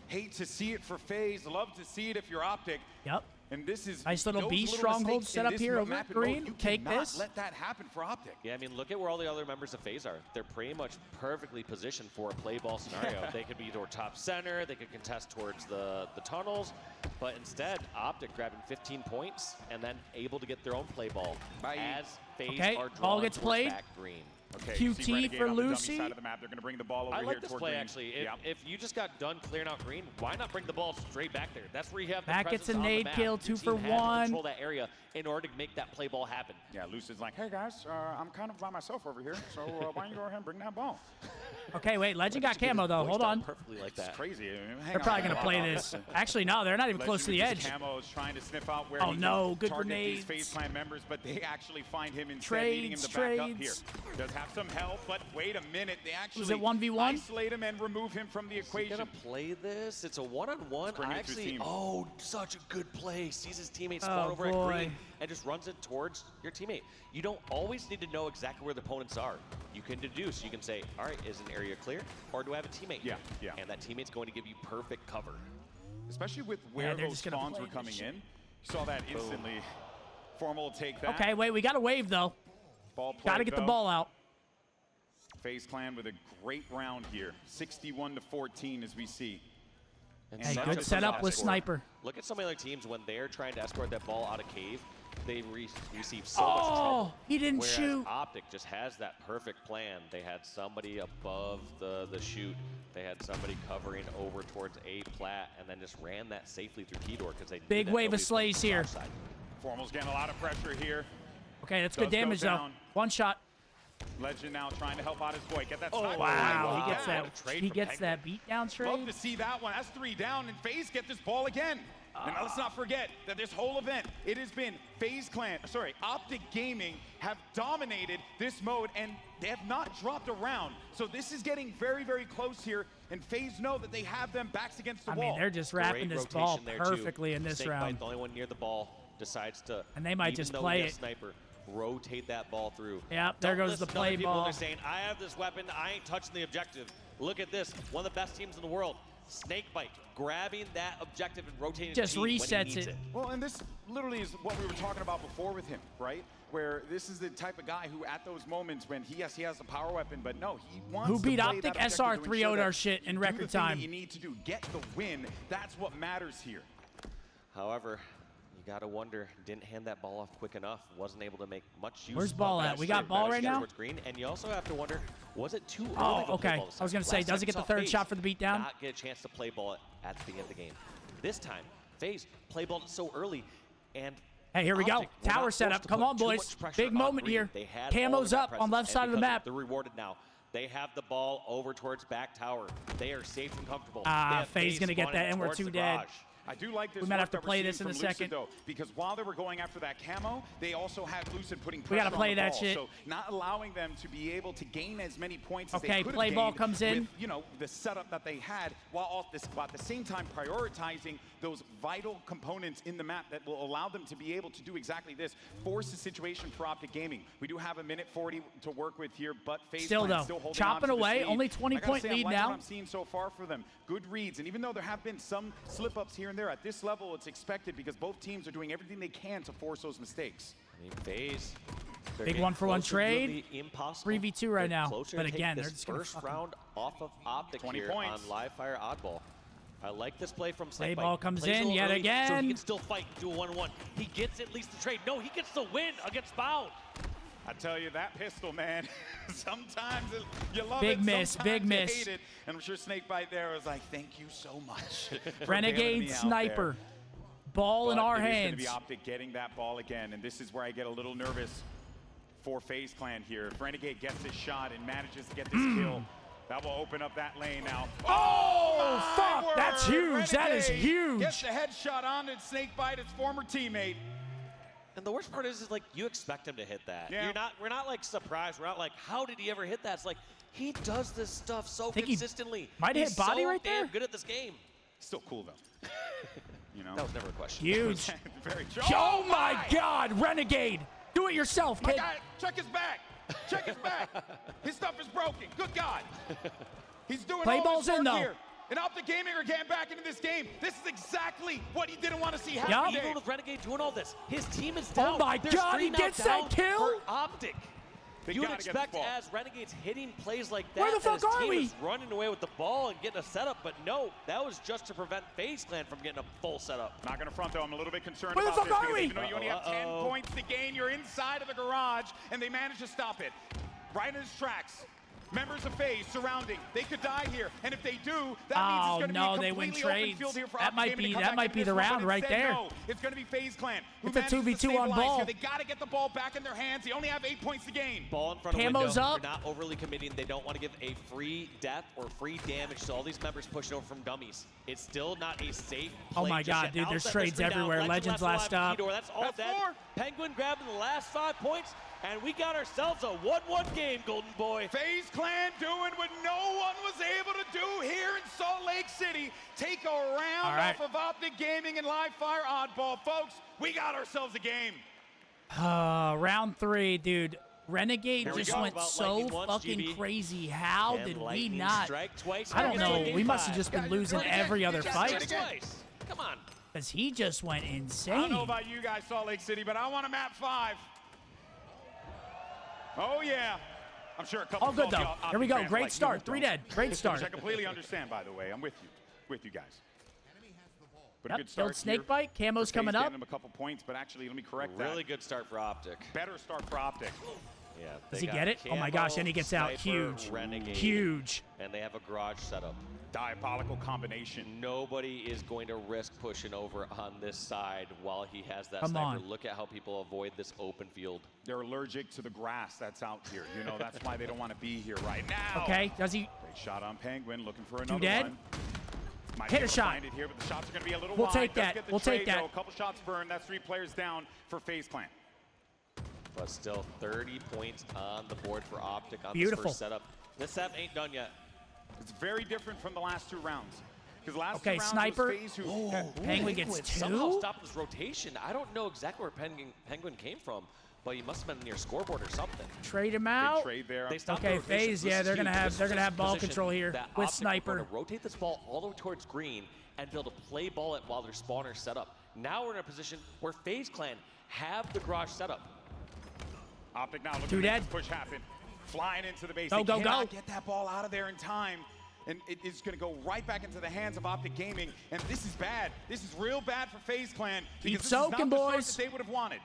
Hate to see it for FaZe. Love to see it if you're OpTic. Yep. And this is Nice little those B little stronghold mistakes set in up this here over map and green. mode, you Take cannot this. let that happen for OpTic. Yeah, I mean, look at where all the other members of FaZe are. They're pretty much perfectly positioned for a play ball scenario. They could be either top center, they could contest towards the tunnels, but instead, OpTic grabbing 15 points and then able to get their own play ball. Bye. As FaZe Okay, are ball drawn gets towards played. back green. Okay, you see QT Renegade for on the dummy Lucy. side of the map. They're going to bring the ball over I here like this toward play, green. actually. Yeah. If you just got done clearing out green, why not bring the ball straight back there? That's where you have the Back gets presence a on the nade map. kill, Your 2 team for has to 1. control that area in order to make that play ball happen. Yeah, Lucid's like, hey guys, I'm kind of by myself over here, so why don't you go ahead and bring that ball? Okay, wait. Legend got camo, though. Hold on. Perfectly like It's that. crazy. They're probably going to play this. Actually, no. They're not even close to the edge. Camo is trying to sniff out where Oh, he no. can Good target grenades. these FaZe Clan members, but they actually find him instead, needing him to back up here. Does have some help, but wait a minute. They actually Was it 1v1? isolate him and remove him from the equation. Gonna play this. It's a one-on-one. Bring it to his Actually, team. oh, such a good play. Sees his teammate spawn Oh, over at boy. green and just runs it towards your teammate. You don't always need to know exactly where the opponents are. You can deduce. You can say, all right, is an area clear, or do I have a teammate? Yeah, here? yeah. And that teammate's going to give you perfect cover. Especially with where they're those just gonna spawns play were this coming shit. in. You saw that instantly. Formal will take that. Okay, wait. We got a wave, though. Ball played, Got to get the though. ball out. FaZe Clan with a great round here. 61-14 as we see. And Hey, such good a setup good with escort. Sniper. Look at some of the other teams when they're trying to escort that ball out of cave. They receive so much trouble. He didn't Whereas shoot. OpTic just has that perfect plan. They had somebody above the shoot. They had somebody covering over towards A plat, and then just ran that safely through T door because they knew Big that wave of nobody's coming slays from the here. outside. Formal's getting a lot of pressure here. Okay, that's good Does go damage, though. down. One shot. Legend now trying to help out his boy. Get that Oh, sniper. Wow, Wow. he gets What a that. trade He from gets Penguin. that beatdown Love trade. to see that one. That's 3 down, and FaZe get this ball again. And let's not forget that this whole event, it has been OpTic Gaming have dominated this mode, and they have not dropped a round. So this is getting very, very close here, and FaZe know that they have them backs against the I wall. mean, they're just wrapping Great this ball rotation there, too. perfectly in this Snakebite, round. the only one near the ball, decides to, And they might even just though play he has it. Sniper, rotate that ball through. Yep, there Don't goes the listen to other play people when ball. They're saying, I have this weapon, I ain't touching the objective. Look at this, one of the best teams in the world. Snakebite, grabbing that objective and rotating Just the team when he resets needs it. Well, and this literally is what we were talking about before with him, right? Where this is the type of guy who, at those moments when he has a power weapon, but no, he wants Who to beat play OpTic? that objective SR to 3-0'd ensure our that shit in you do record the thing that time. you need to do, get the win. That's what matters here. However, you gotta wonder, didn't hand that ball off quick enough, wasn't able to make much use. Where's of ball that at? We straight got ball managed right to get now? towards green, and you also have to wonder, was it too early Oh, to play okay. ball this I was time? gonna say, Last does time it get we the saw third FaZe shot for the beatdown? Not get a chance to play ball at the beginning of the game. This time, FaZe play ball so early, and Hey, here we go. OpTic were Tower not setup. forced to Come put on, too boys. much pressure Big on moment green. here. They had all of Camo's that up on presence, left and side of the because map. They're rewarded now. They have the ball over towards back tower. They are safe and comfortable. Ah, They have FaZe gonna get spawning that, and we're towards too the dead. garage. I do like this. We might have work to that we're play this seeing in a from Lucid, second. though, because while they were going after that camo, they also had Lucid putting We pressure gotta play on the that ball. shit. So not allowing them to be able to gain as many points as Okay, they could play have ball gained comes in. with, you know, the setup that they had, while at the same time prioritizing those vital components in the map that will allow them to be able to do exactly this. Force the situation for OpTic Gaming. We do have a minute 40 to work with here, but FaZe Still, Clan though, still holding chopping on to this away, lead. only 20-point I gotta say, lead I like now. what I'm seeing so far for them. Good reads, and even though there have been some slip-ups here and there, at this level it's expected because both teams are doing everything they can to force those mistakes. I mean, FaZe. they're Big getting one-for-one closer to trade. the impossible. 3v2 right They're now. closer But to again, take they're this just gonna first fucking- round off of OpTic 20 here points. on live fire oddball. I like this play from Play Snakebite. ball comes Plays a in little yet early So again. he can still fight and do a 1-1. He gets at least the trade. No, he gets the win against Bound. I tell you, that pistol, man, sometimes you love Big it, miss, sometimes big you miss. hate it. And I'm sure Snakebite there was like, thank you so much. for bailing Renegade me out sniper. there. Ball in But our it hands. is going to be OpTic getting that ball again, and this is where I get a little nervous for FaZe Clan here. If Renegade gets this shot and manages to get this kill, that will open up that lane now. Oh, my fuck, word! that's huge. That is Renegade huge. Gets the headshot on it, Snakebite, his former teammate. And the worst part is like, you expect him to hit that. Yeah. We're not like surprised. We're not like, how did he ever hit that? It's like, he does this stuff so Think he consistently. might have He's hit body so right there? damn good at this game. Still cool, though. You know? That was never a question. Huge. Very Oh my God, Renegade. Do it yourself, My kid. guy, check his back. Check his back. His stuff is broken. Good God. He's doing Play all balls this work in, though. here. And OpTic Gaming are getting back into this game. This is exactly what he didn't want to see happen Yup. today. Even with Renegade doing all this, his team is down. Oh my They're God, he straight gets out that down kill? for OpTic. They You would gotta get this expect ball. as Renegades hitting plays like that, Where the that fuck his are team we? is running away with the ball and getting a setup, but no, that was just to prevent FaZe Clan from getting a full setup. Not going to front, though. I'm a little bit concerned Where the about fuck this are we? because even though you only have 10 points to gain, you're inside of the garage, and they managed to stop it. Right in his tracks. Members of FaZe surrounding. They could die here, and if they do, that means it's going to be a they win completely open trades. field here for That OpTic might Gaming to be come that back might into be this the one, round but right instead, there. no, it's going to be FaZe Clan. Who It's a manages to 2v2 on stabilize ball. here. They got to get the ball back in their hands. They only have 8 points to gain. Ball in front of Camo's window. up. They're not overly committing. They don't want to give a free death or free damage to all these members pushing over from dummies. It's still not a safe play. Oh my just God, yet. dude, there's Outset, trades three down. everywhere. Legends last alive, up. Keydor, that's all That's dead. 4. Penguin grabbing the last 5 points, and we got ourselves a 1-1 game, Golden Boy. FaZe Clan doing what no one was able to do here in Salt Lake City. Take a round off of OpTic Gaming and Live Fire Oddball. Folks, we got ourselves a game. Round 3, dude. Renegade Here we just go. went About so lightning once, fucking GB. crazy. How And did we lightning not? strike twice. I don't We're gonna know. get We game must have 5. just been losing every other fight. Twice. Come on. Because he just went I don't insane. know about you guys, Salt Lake City, but I want a map 5. Oh, yeah. I'm sure a couple All good, salty though. OpTic Here we go. fans Great like start. you 3 don't. dead. Great Which start. I completely understand, by the way. I'm with you guys. But a Yep, good start build snake here. bite. Camo's FaZe coming getting up. them a couple points, but actually, let me correct that. Really good start for OpTic. Better start for OpTic. Yeah. Does they he got get it? Oh my Camo, gosh, and he gets out. Sniper, Huge. Renegade, Huge. And they have a garage setup. Diabolical combination. Nobody is going to risk pushing over on this side while he has that Come sniper. on. Look at how people avoid this open field. They're allergic to the grass that's out here. You know, that's why they don't want to be here right now. Okay, does he? Great shot on Penguin, looking for another dead? one. Might Hit be a able to shot. find it here, but the shots are going to be a little We'll wide. take Does that. get the We'll take trade, that. though. A couple shots burned. That's 3 players down for FaZe Clan. But still 30 points on the board for OpTic on Beautiful. this first setup. This setup ain't done yet. It's very different from the last 2 rounds. Because last Okay, 2 rounds sniper. was FaZe who Penguin gets Penguin somehow 2. stopped his rotation. I don't know exactly where Penguin came from, but he must have been near scoreboard or something. Trade him big out. trade there. They stopped Okay, the rotation. FaZe, This yeah, is they're gonna huge. have This they're is gonna have ball position control here that with OpTic sniper. are gonna rotate this ball all the way towards green and be able to play ball it while their spawner's set up. Now we're in a position where FaZe Clan have the garage set up. OpTic now looking Two to make dead. this push happen. Flying into the base. Go, They go, cannot go. get that ball out of there in time. And it is going to go right back into the hands of OpTic Gaming. And this is bad. This is real bad for FaZe Clan. Keep Because this is not soaking, the start boys. that they would have wanted.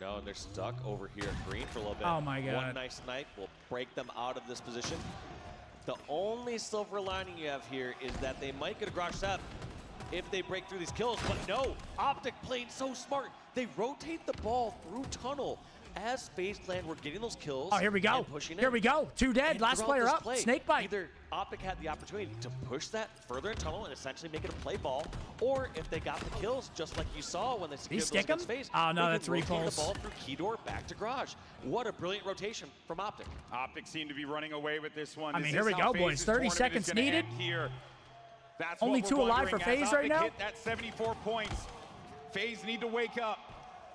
No, and they're stuck over here at green for a little bit. Oh my God. One nice snipe will break them out of this position. The only silver lining you have here is that they might get a garage set if they break through these kills, but no, OpTic played so smart. They rotate the ball through tunnel as FaZe Clan were getting those kills. Oh, here we go. And pushing Here in. we go. 2 dead. And Last throughout player this up. play, Snake bite. Either OpTic had the opportunity to push that further in tunnel and essentially make it a play ball, or if they got the kills, just like you saw when they secured those stick against 'em? FaZe, Oh, no, they that's could rotate repulse. the ball through Keydor back to garage. What a brilliant rotation from OpTic. OpTic seem to be running away with this one. I mean, This here is we how go, boys. FaZe's 30 tournament is seconds gonna needed. end here. That's Only what 2 we're alive for wondering. FaZe As right OpTic now? hit that 74 points. FaZe need to wake up.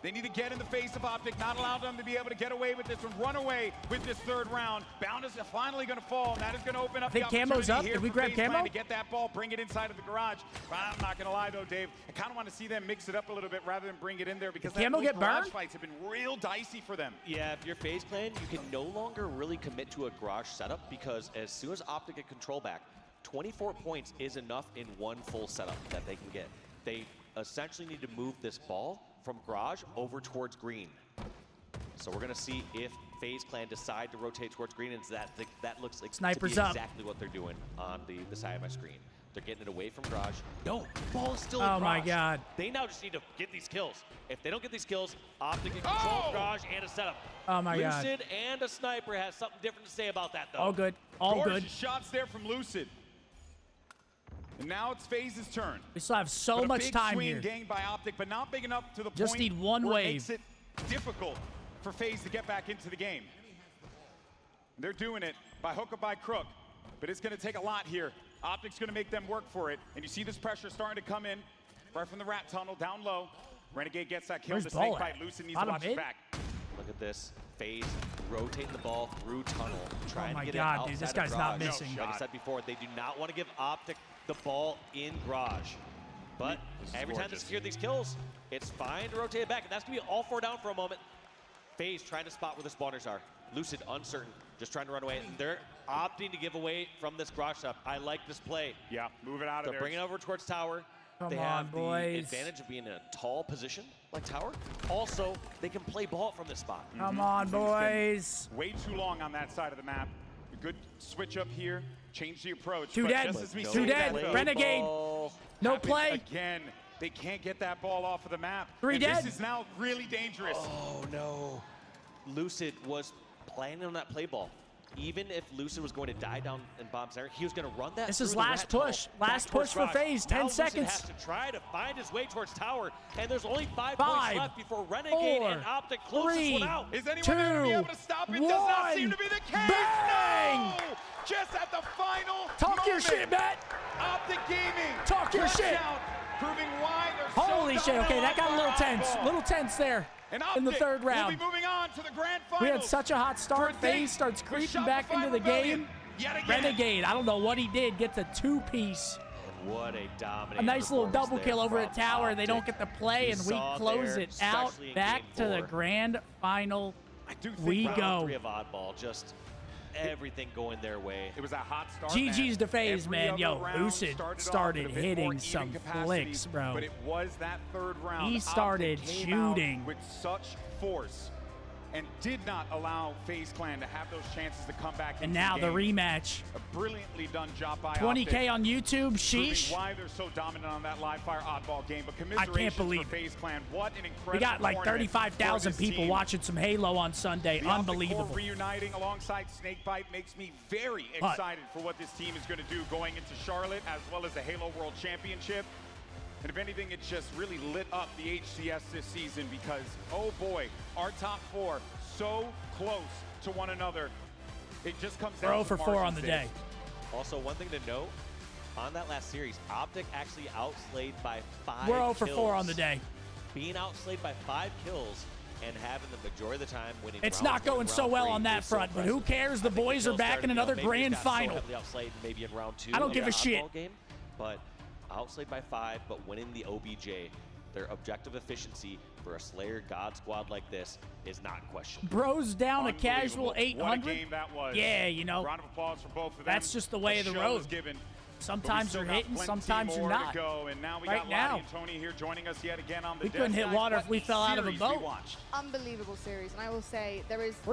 They need to get in the face of OpTic, not allow them to be able to get away with this one, run away with this 3rd round. Bound is finally going to fall, and that is going to open up I think the Camo's opportunity up. here Did we for grab FaZe Clan Camo? to get that ball, bring it inside of the garage. But I'm not going to lie, though, Dave. I kind of want to see them mix it up a little bit rather than bring it in there because Did Camo those get garage burned? fights have been real dicey for them. Yeah, if you're FaZe Clan, you can no longer really commit to a garage setup because as soon as OpTic get control back, 24 points is enough in one full setup that they can get. They essentially need to move this ball from garage over towards green. So we're going to see if FaZe Clan decide to rotate towards green, and that looks like Snipers to be up. exactly what they're doing on the side of my screen. They're getting it away from garage. No, ball is still in Oh garage. my God. They now just need to get these kills. If they don't get these kills, OpTic can control Oh! garage and a setup. Oh my God. Lucid and a sniper has something different to say about that, though. All good. All Gorgeous good. shots there from Lucid. And now it's FaZe's turn. We still have so But a much big time swing here. gained by OpTic, but not big enough to the Just point need one where wave. it makes it difficult for FaZe to get back into the game. They're doing it by hook or by crook, but it's going to take a lot here. OpTic's going to make them work for it, and you see this pressure starting to come in right from the rat tunnel down low. Renegade gets that kill. Where's The ball snake bite. at? Lucid needs Bottom to watch his mid? back. Look at this. FaZe rotating the ball through tunnel, trying my to get God, it outside dude, this of guy's not garage. missing. Like I said before, they do not want to give OpTic the ball in garage. But This is every time they gorgeous. secure these kills, it's fine to rotate it back. And that's going to be all 4 down for a moment. FaZe trying to spot where the spawners are. Lucid uncertain, just trying to run away. And they're opting to give away from this cross up. I like this play. Yeah, move it out of They're there. bringing it over towards tower. Come They on, have boys. the advantage of being in a tall position like tower. Also, they can play ball from this spot. Come on, boys. Way too long on that side of the map. A good switch up here. Change the approach. Two but dead. just as we Two see dead. that, though, Renegade. No happens play. Again, they can't get that ball off of the map. 3 and dead. This is now really dangerous. Oh, no. Lucid was planning on that play ball. Even if Lucid was going to die down in bomb center, he was going to run that. This is through the last rat tunnel push. back Last towards push for Rush. FaZe. 10 Now Lucid seconds. has to try to find his way towards tower, and there's only 5 5, points left before Renegade 4, and OpTic close 3, this one out. Is anyone 2, going to be able to stop it? Does not seem to be the case. Bang! No! Just at the final Talk your moment. shit, Matt. OpTic Gaming. Talk your Clutch shit. Out, proving why they're Holy so shit. Okay, that got a little dominant tense. on Little tense there And in the OpTic third round. will be moving on to the grand finals. We had such a hot start. For a date FaZe starts with creeping back Shopify into the Rebellion. game. Yet again. Renegade, I don't know what he did, gets a 2-piece. What a dominating A nice little double performance kill there over at from tower. They don't OpTic. get the play, We and we saw close there, it out. especially in Back game to the 4. grand final. I do think We round go. 3 of oddball, just everything going their way. It was a hot start. GG's to FaZe, Every man. other Yo, round Lucid off started at a bit hitting more even some capacity, flicks, bro. But it was that third round. He started OpTic came out shooting. with such force and did not allow FaZe Clan to have those chances to come back. And now the rematch. A brilliantly done job by 20K OpTic, on YouTube. proving Sheesh. why they're so dominant on that live fire oddball game. But commiserations believe for it. FaZe Clan. What an incredible We got like tournament 35,000 for this people team. watching some Halo on Sunday. The OpTic Unbelievable. core reuniting alongside Snakebite makes me very But- excited for what this team is going to do going into Charlotte, as well as the Halo World Championship. And if anything, it just really lit up the HCS this season because, oh boy, our top 4 so close to one another. It just comes down Bro to for 4 on margins, the Dave. day. Also, one thing to note, on that last series, OpTic actually outslayed by 5 We're 0 for kills. 4 on the day. Being outslayed by 5 kills and having the majority of the time winning. It's round not 1, going round so well 3 on that is so front, but who impressive. cares? The I think boys kills are back started, in you know, another maybe we grand got so final. heavily outplayed maybe in round 2. I don't of give the a shit. oddball game, but outplayed by 5, but winning the OBJ. Their objective efficiency for a Slayer God squad like this is not questioned. Bros down a casual Unbelievable. What a 800. game that was. Yeah, you know, Round of applause for both of them. that's just the way of the show road. was given. Sometimes you're hitting, sometimes you're not. And now we Right got now. Lottie and Tony here joining us yet again on the We couldn't desk. hit Guys, water what if we fell out of a series we boat. watched. Unbelievable series, and I will say there is